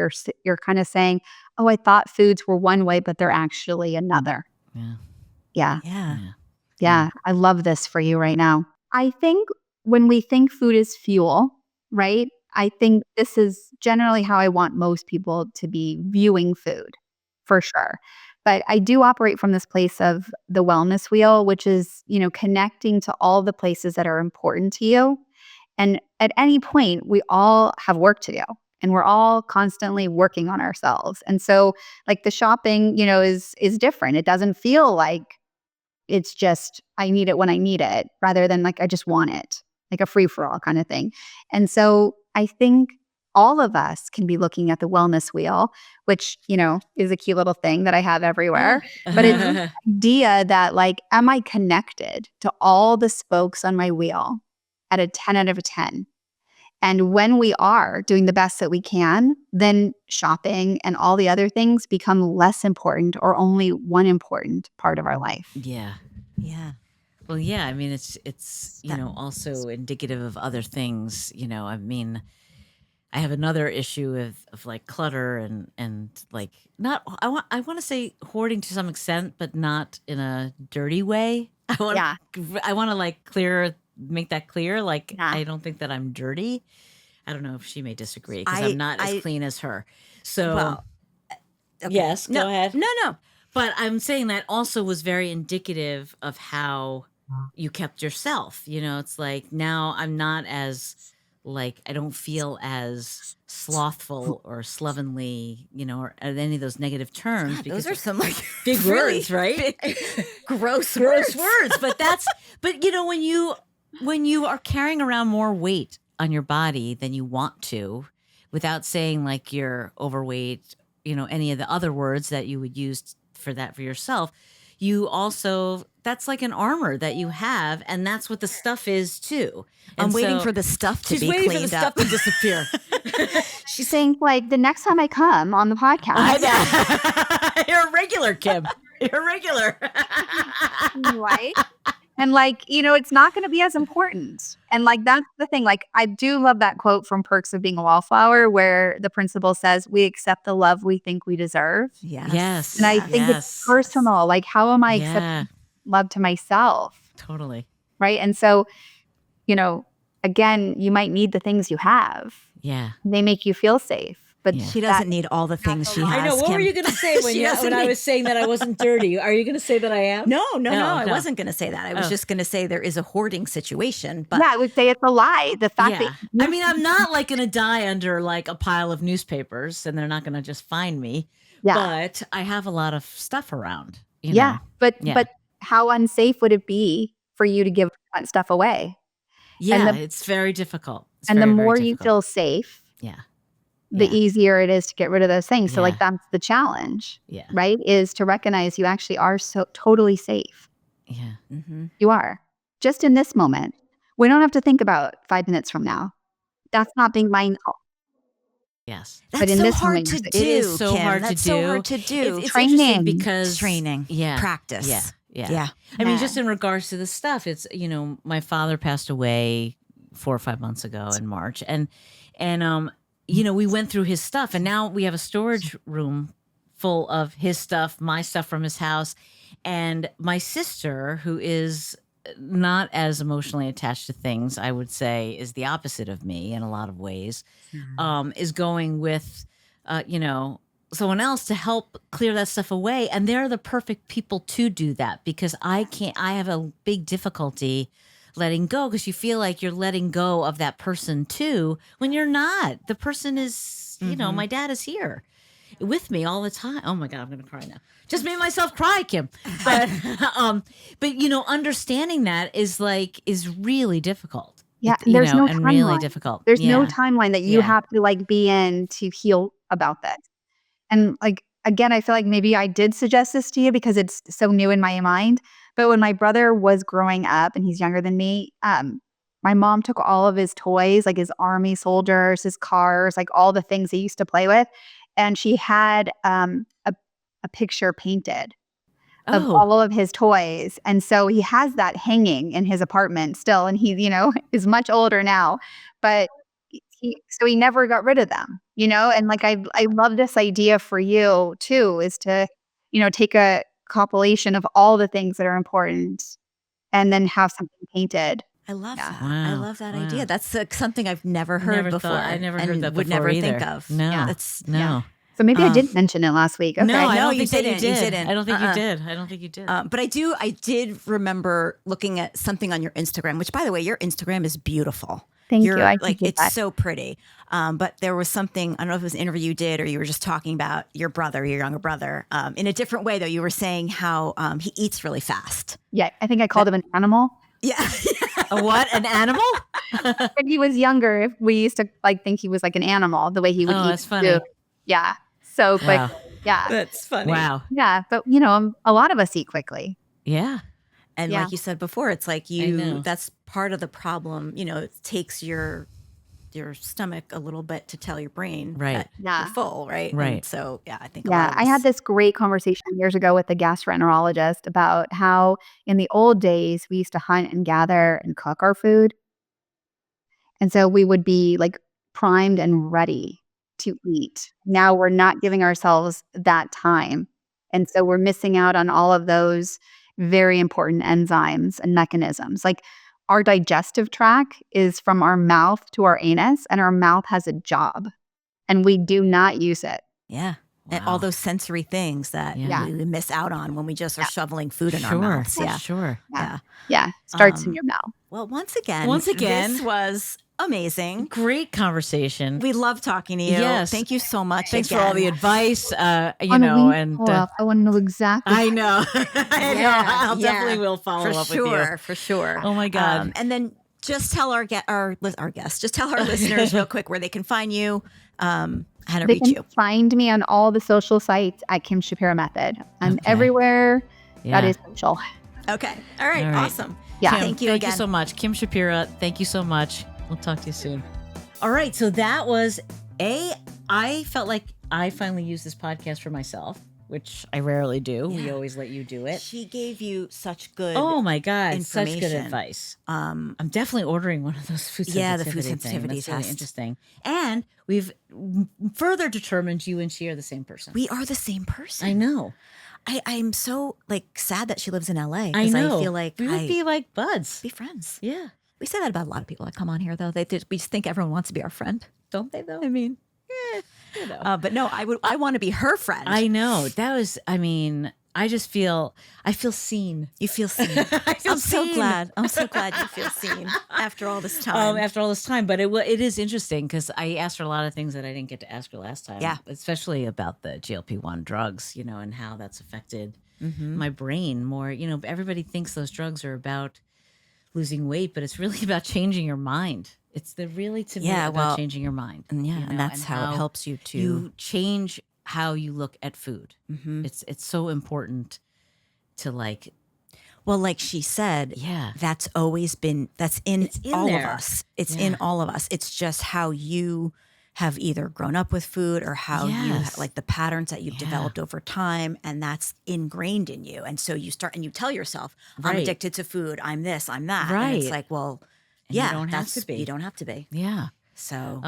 Speaker 3: you're kind of saying, "Oh, I thought foods were one way, but they're actually another."
Speaker 1: Yeah.
Speaker 3: Yeah.
Speaker 2: Yeah.
Speaker 3: Yeah. I love this for you right now. I think when we think food is fuel, right? I think this is generally how I want most people to be viewing food, for sure. But I do operate from this place of the wellness wheel, which is, connecting to all the places that are important to you. And at any point, we all have work to do and we're all constantly working on ourselves. And so like the shopping, is different. It doesn't feel like it's just, I need it when I need it rather than like, I just want it, like a free for all kind of thing. And so I think all of us can be looking at the wellness wheel, which, is a cute little thing that I have everywhere. But it's the idea that like, am I connected to all the spokes on my wheel at a 10 out of a 10? And when we are doing the best that we can, then shopping and all the other things become less important or only one important part of our life.
Speaker 1: Yeah.
Speaker 2: Yeah.
Speaker 1: Well, yeah. I mean, it's also indicative of other things. I mean, I have another issue of like clutter and like not. I want to say hoarding to some extent, but not in a dirty way.
Speaker 3: Yeah.
Speaker 1: I want to like make that clear. Like
Speaker 3: Yeah.
Speaker 1: I don't think that I'm dirty. I don't know if she may disagree because
Speaker 2: I-
Speaker 1: I'm not as
Speaker 2: I-
Speaker 1: clean as her. So
Speaker 2: Well, okay.
Speaker 1: yes,
Speaker 2: No,
Speaker 1: go ahead.
Speaker 2: No.
Speaker 1: But I'm saying that also was very indicative of how you kept yourself. It's like now I'm not as like I don't feel as slothful or slovenly, or any of those negative terms.
Speaker 2: God,
Speaker 1: because
Speaker 2: those are some like
Speaker 1: big
Speaker 2: really
Speaker 1: words, right?
Speaker 2: gross
Speaker 1: words. But when you are carrying around more weight on your body than you want to, without saying like you're overweight, any of the other words that you would use for yourself, you also that's like an armor that you have, and that's what the stuff is too.
Speaker 2: I'm waiting for the stuff to
Speaker 1: she's
Speaker 2: be
Speaker 1: waiting for the
Speaker 2: cleaned
Speaker 1: stuff
Speaker 2: up.
Speaker 1: to disappear.
Speaker 3: She's saying like the next time I come on the podcast,
Speaker 1: You're a regular, Kim. You're a regular.
Speaker 3: right? And like, it's not going to be as important. And like, that's the thing. Like, I do love that quote from Perks of Being a Wallflower, where the principal says, we accept the love we think we deserve.
Speaker 2: Yes.
Speaker 3: And I think it's personal. Like, how am I
Speaker 1: Yeah.
Speaker 3: accepting love to myself?
Speaker 1: Totally.
Speaker 3: Right. And so, again, you might need the things you have.
Speaker 1: Yeah.
Speaker 3: They make you feel safe. But
Speaker 2: She doesn't need all the things she has.
Speaker 1: I know. What were
Speaker 2: Kim.
Speaker 1: you going to say when I was saying that I wasn't dirty? Are you going to say that I am?
Speaker 2: No, I wasn't going to say that. I was just going to say there is a hoarding situation. But
Speaker 3: I would say it's a lie. The fact that
Speaker 1: I mean, I'm not like going to die under like a pile of newspapers, and they're not going to just find me.
Speaker 3: Yeah.
Speaker 1: But I have a lot of stuff around. You know?
Speaker 3: But how unsafe would it be for you to give that stuff away?
Speaker 1: Yeah, it's very difficult.
Speaker 3: And the more you feel safe, the easier it is to get rid of those things. So like that's the challenge, right? Is to recognize you actually are so totally safe.
Speaker 1: Yeah.
Speaker 2: Mm-hmm.
Speaker 3: You are. Just in this moment. We don't have to think about 5 minutes from now. That's not being mindful.
Speaker 1: Yes.
Speaker 2: That's so hard to do.
Speaker 1: It is so
Speaker 2: Kim.
Speaker 1: hard
Speaker 2: That's
Speaker 1: to do.
Speaker 2: so hard to do.
Speaker 1: It's
Speaker 3: training.
Speaker 1: Because
Speaker 2: training. Practice.
Speaker 1: Yeah. I mean, just in regards to the stuff, it's, my father passed away 4 or 5 months ago in March. And we went through his stuff, and now we have a storage room full of his stuff, my stuff from his house. And my sister, who is not as emotionally attached to things, I would say is the opposite of me in a lot of ways, is going with, someone else to help clear that stuff away. And they're the perfect people to do that, because I have a big difficulty letting go, because you feel like you're letting go of that person too, when you're not. The person is, my dad is here with me all the time. Oh my God, I'm going to cry now. Just made myself cry, Kim. But, understanding that is really difficult.
Speaker 3: Yeah. There's no
Speaker 1: and
Speaker 3: timeline.
Speaker 1: really difficult.
Speaker 3: There's no timeline that you have to be in to heal about that. And again, I feel like maybe I did suggest this to you because it's so new in my mind. But when my brother was growing up, and he's younger than me, my mom took all of his toys, like his army soldiers, his cars, like all the things he used to play with. And she had a picture painted of all of his toys. And so he has that hanging in his apartment still. And he, is much older now. But he never got rid of them, and I love this idea for you too, is to, take a compilation of all the things that are important and then have something painted.
Speaker 2: I love that.
Speaker 1: Wow.
Speaker 2: I love that idea. That's something I've never heard before.
Speaker 1: I never heard that before
Speaker 2: would never
Speaker 1: either.
Speaker 2: think of.
Speaker 1: No.
Speaker 2: No.
Speaker 3: So maybe I did mention it last week. Okay.
Speaker 1: No, I don't
Speaker 2: you
Speaker 1: think
Speaker 2: didn't.
Speaker 1: you
Speaker 2: You
Speaker 1: did.
Speaker 2: didn't.
Speaker 1: I don't think you did. I don't think you did.
Speaker 2: But I did remember looking at something on your Instagram, which, by the way, your Instagram is beautiful.
Speaker 3: Thank you. I
Speaker 2: It's so pretty. But there was something, I don't know if it was an interview you did, or you were just talking about your younger brother, in a different way, though. You were saying how he eats really fast.
Speaker 3: Yeah, I think I called him an animal.
Speaker 2: Yeah.
Speaker 1: A what? An animal?
Speaker 3: When he was younger, we used to think he was like an animal, the way he would eat.
Speaker 1: That's funny.
Speaker 3: Food. Yeah. So quick.
Speaker 1: Wow.
Speaker 3: Yeah.
Speaker 2: That's funny.
Speaker 1: Wow.
Speaker 3: Yeah. But, a lot of us eat quickly.
Speaker 1: Yeah.
Speaker 2: And like you said before, it's like
Speaker 1: know.
Speaker 2: that's part of the problem. It takes your stomach a little bit to tell your brain that you're full, right?
Speaker 1: Right.
Speaker 2: And so, I think
Speaker 3: I had this great conversation years ago with a gastroenterologist about how in the old days we used to hunt and gather and cook our food. And so we would be primed and ready to eat. Now we're not giving ourselves that time. And so we're missing out on all of those very important enzymes and mechanisms. Like our digestive tract is from our mouth to our anus, and our mouth has a job, and we do not use it.
Speaker 2: Yeah.
Speaker 1: Wow.
Speaker 2: And all those sensory things that we miss out on when we just are shoveling food in our mouths. Yeah.
Speaker 1: Sure.
Speaker 3: Yeah. Starts in your mouth.
Speaker 2: Well, once again, this was amazing.
Speaker 1: Great conversation.
Speaker 2: We love talking to you.
Speaker 1: Yes.
Speaker 2: Thank you so much.
Speaker 1: Thanks for all the advice.
Speaker 3: I want to know exactly.
Speaker 1: I know. I definitely will follow up with you.
Speaker 2: For sure.
Speaker 1: Oh my God.
Speaker 2: And then just tell our guests, just tell our listeners real quick where they can find you, how to reach you.
Speaker 3: Find me on all the social sites at Kim Shapira Method. I'm everywhere that is social.
Speaker 2: Okay. All right. Awesome.
Speaker 3: Yeah.
Speaker 1: Kim,
Speaker 2: thank you again.
Speaker 1: Thank you so much. Kim Shapira, thank you so much. We'll talk to you soon. All right. So that was I felt like I finally used this podcast for myself. which I rarely do. We
Speaker 2: Yeah.
Speaker 1: always let you do it.
Speaker 2: She gave you such good
Speaker 1: Oh my God, such good
Speaker 2: information.
Speaker 1: advice. I'm definitely ordering one of those food sensitivity
Speaker 2: the food
Speaker 1: things.
Speaker 2: sensitivity
Speaker 1: That's really
Speaker 2: test.
Speaker 1: interesting. And we've further determined you and she are the same person.
Speaker 2: We are the same person.
Speaker 1: I know.
Speaker 2: I'm so like sad that she lives in LA
Speaker 1: I
Speaker 2: because
Speaker 1: know.
Speaker 2: I feel like
Speaker 1: we would be like buds.
Speaker 2: be friends.
Speaker 1: Yeah.
Speaker 2: We say that about a lot of people that come on here, though. We just think everyone wants to be our friend, don't they? Though I mean,
Speaker 1: You know.
Speaker 2: but no, I want to be her friend.
Speaker 1: I know. That was, I mean, I feel seen.
Speaker 2: You feel seen.
Speaker 1: I feel
Speaker 2: I'm so
Speaker 1: seen.
Speaker 2: glad. I'm so glad you feel seen after all this time.
Speaker 1: After all this time. But it is interesting because I asked her a lot of things that I didn't get to ask her last time.
Speaker 2: Yeah.
Speaker 1: Especially about the GLP-1 drugs, and how that's affected
Speaker 2: Mm-hmm.
Speaker 1: my brain more. Everybody thinks those drugs are about losing weight, but it's really about changing your mind. It's to me about changing your mind.
Speaker 2: And that's how it helps you to
Speaker 1: You change how you look at food.
Speaker 2: Mm-hmm.
Speaker 1: It's so important to like.
Speaker 2: Well, like she said,
Speaker 1: Yeah.
Speaker 2: that's in all
Speaker 1: there.
Speaker 2: of us. It's
Speaker 1: Yeah.
Speaker 2: in all of us. It's just how you have either grown up with food or how
Speaker 1: Yes.
Speaker 2: you like the patterns that you've
Speaker 1: Yeah.
Speaker 2: developed over time, and that's ingrained in you. And so you start and you tell yourself, I'm
Speaker 1: Right.
Speaker 2: addicted to food. I'm this, I'm that.
Speaker 1: Right.
Speaker 2: And it's like, well,
Speaker 1: And you
Speaker 2: yeah,
Speaker 1: don't have to be.
Speaker 2: You don't have to be.
Speaker 1: Yeah.
Speaker 2: So,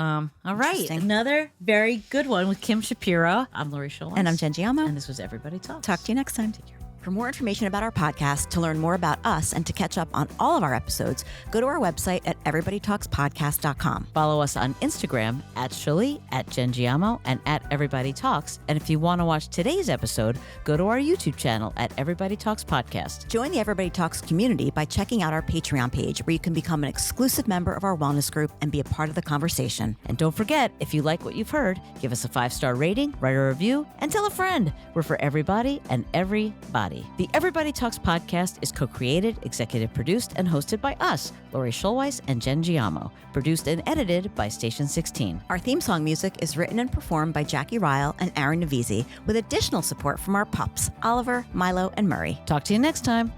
Speaker 1: All right.
Speaker 2: Interesting.
Speaker 1: Another very good one with Kim Shapira. I'm Lori Schulweiss.
Speaker 2: and I'm Jen Giamo.
Speaker 1: And this was Everybody Talks.
Speaker 2: Talk to you next time. Take care. For more information about our podcast, to learn more about us, and to catch up on all of our episodes, go to our website at everybodytalkspodcast.com.
Speaker 1: Follow us on Instagram at Shuli, at Jen Giamo, and at Everybody Talks. And if you want to watch today's episode, go to our YouTube channel at Everybody Talks Podcast.
Speaker 2: Join the Everybody Talks community by checking out our Patreon page, where you can become an exclusive member of our wellness group and be a part of the conversation.
Speaker 1: And don't forget, if you like what you've heard, give us a 5-star rating, write a review, and tell a friend. We're for everybody and everybody. The Everybody Talks podcast is co-created, executive produced, and hosted by us, Lori Schulweiss and Jen Giamo. Produced and edited by Station 16.
Speaker 2: Our theme song music is written and performed by Jackie Ryle and Aaron Navisi, with additional support from our pups, Oliver, Milo, and Murray.
Speaker 1: Talk to you next time.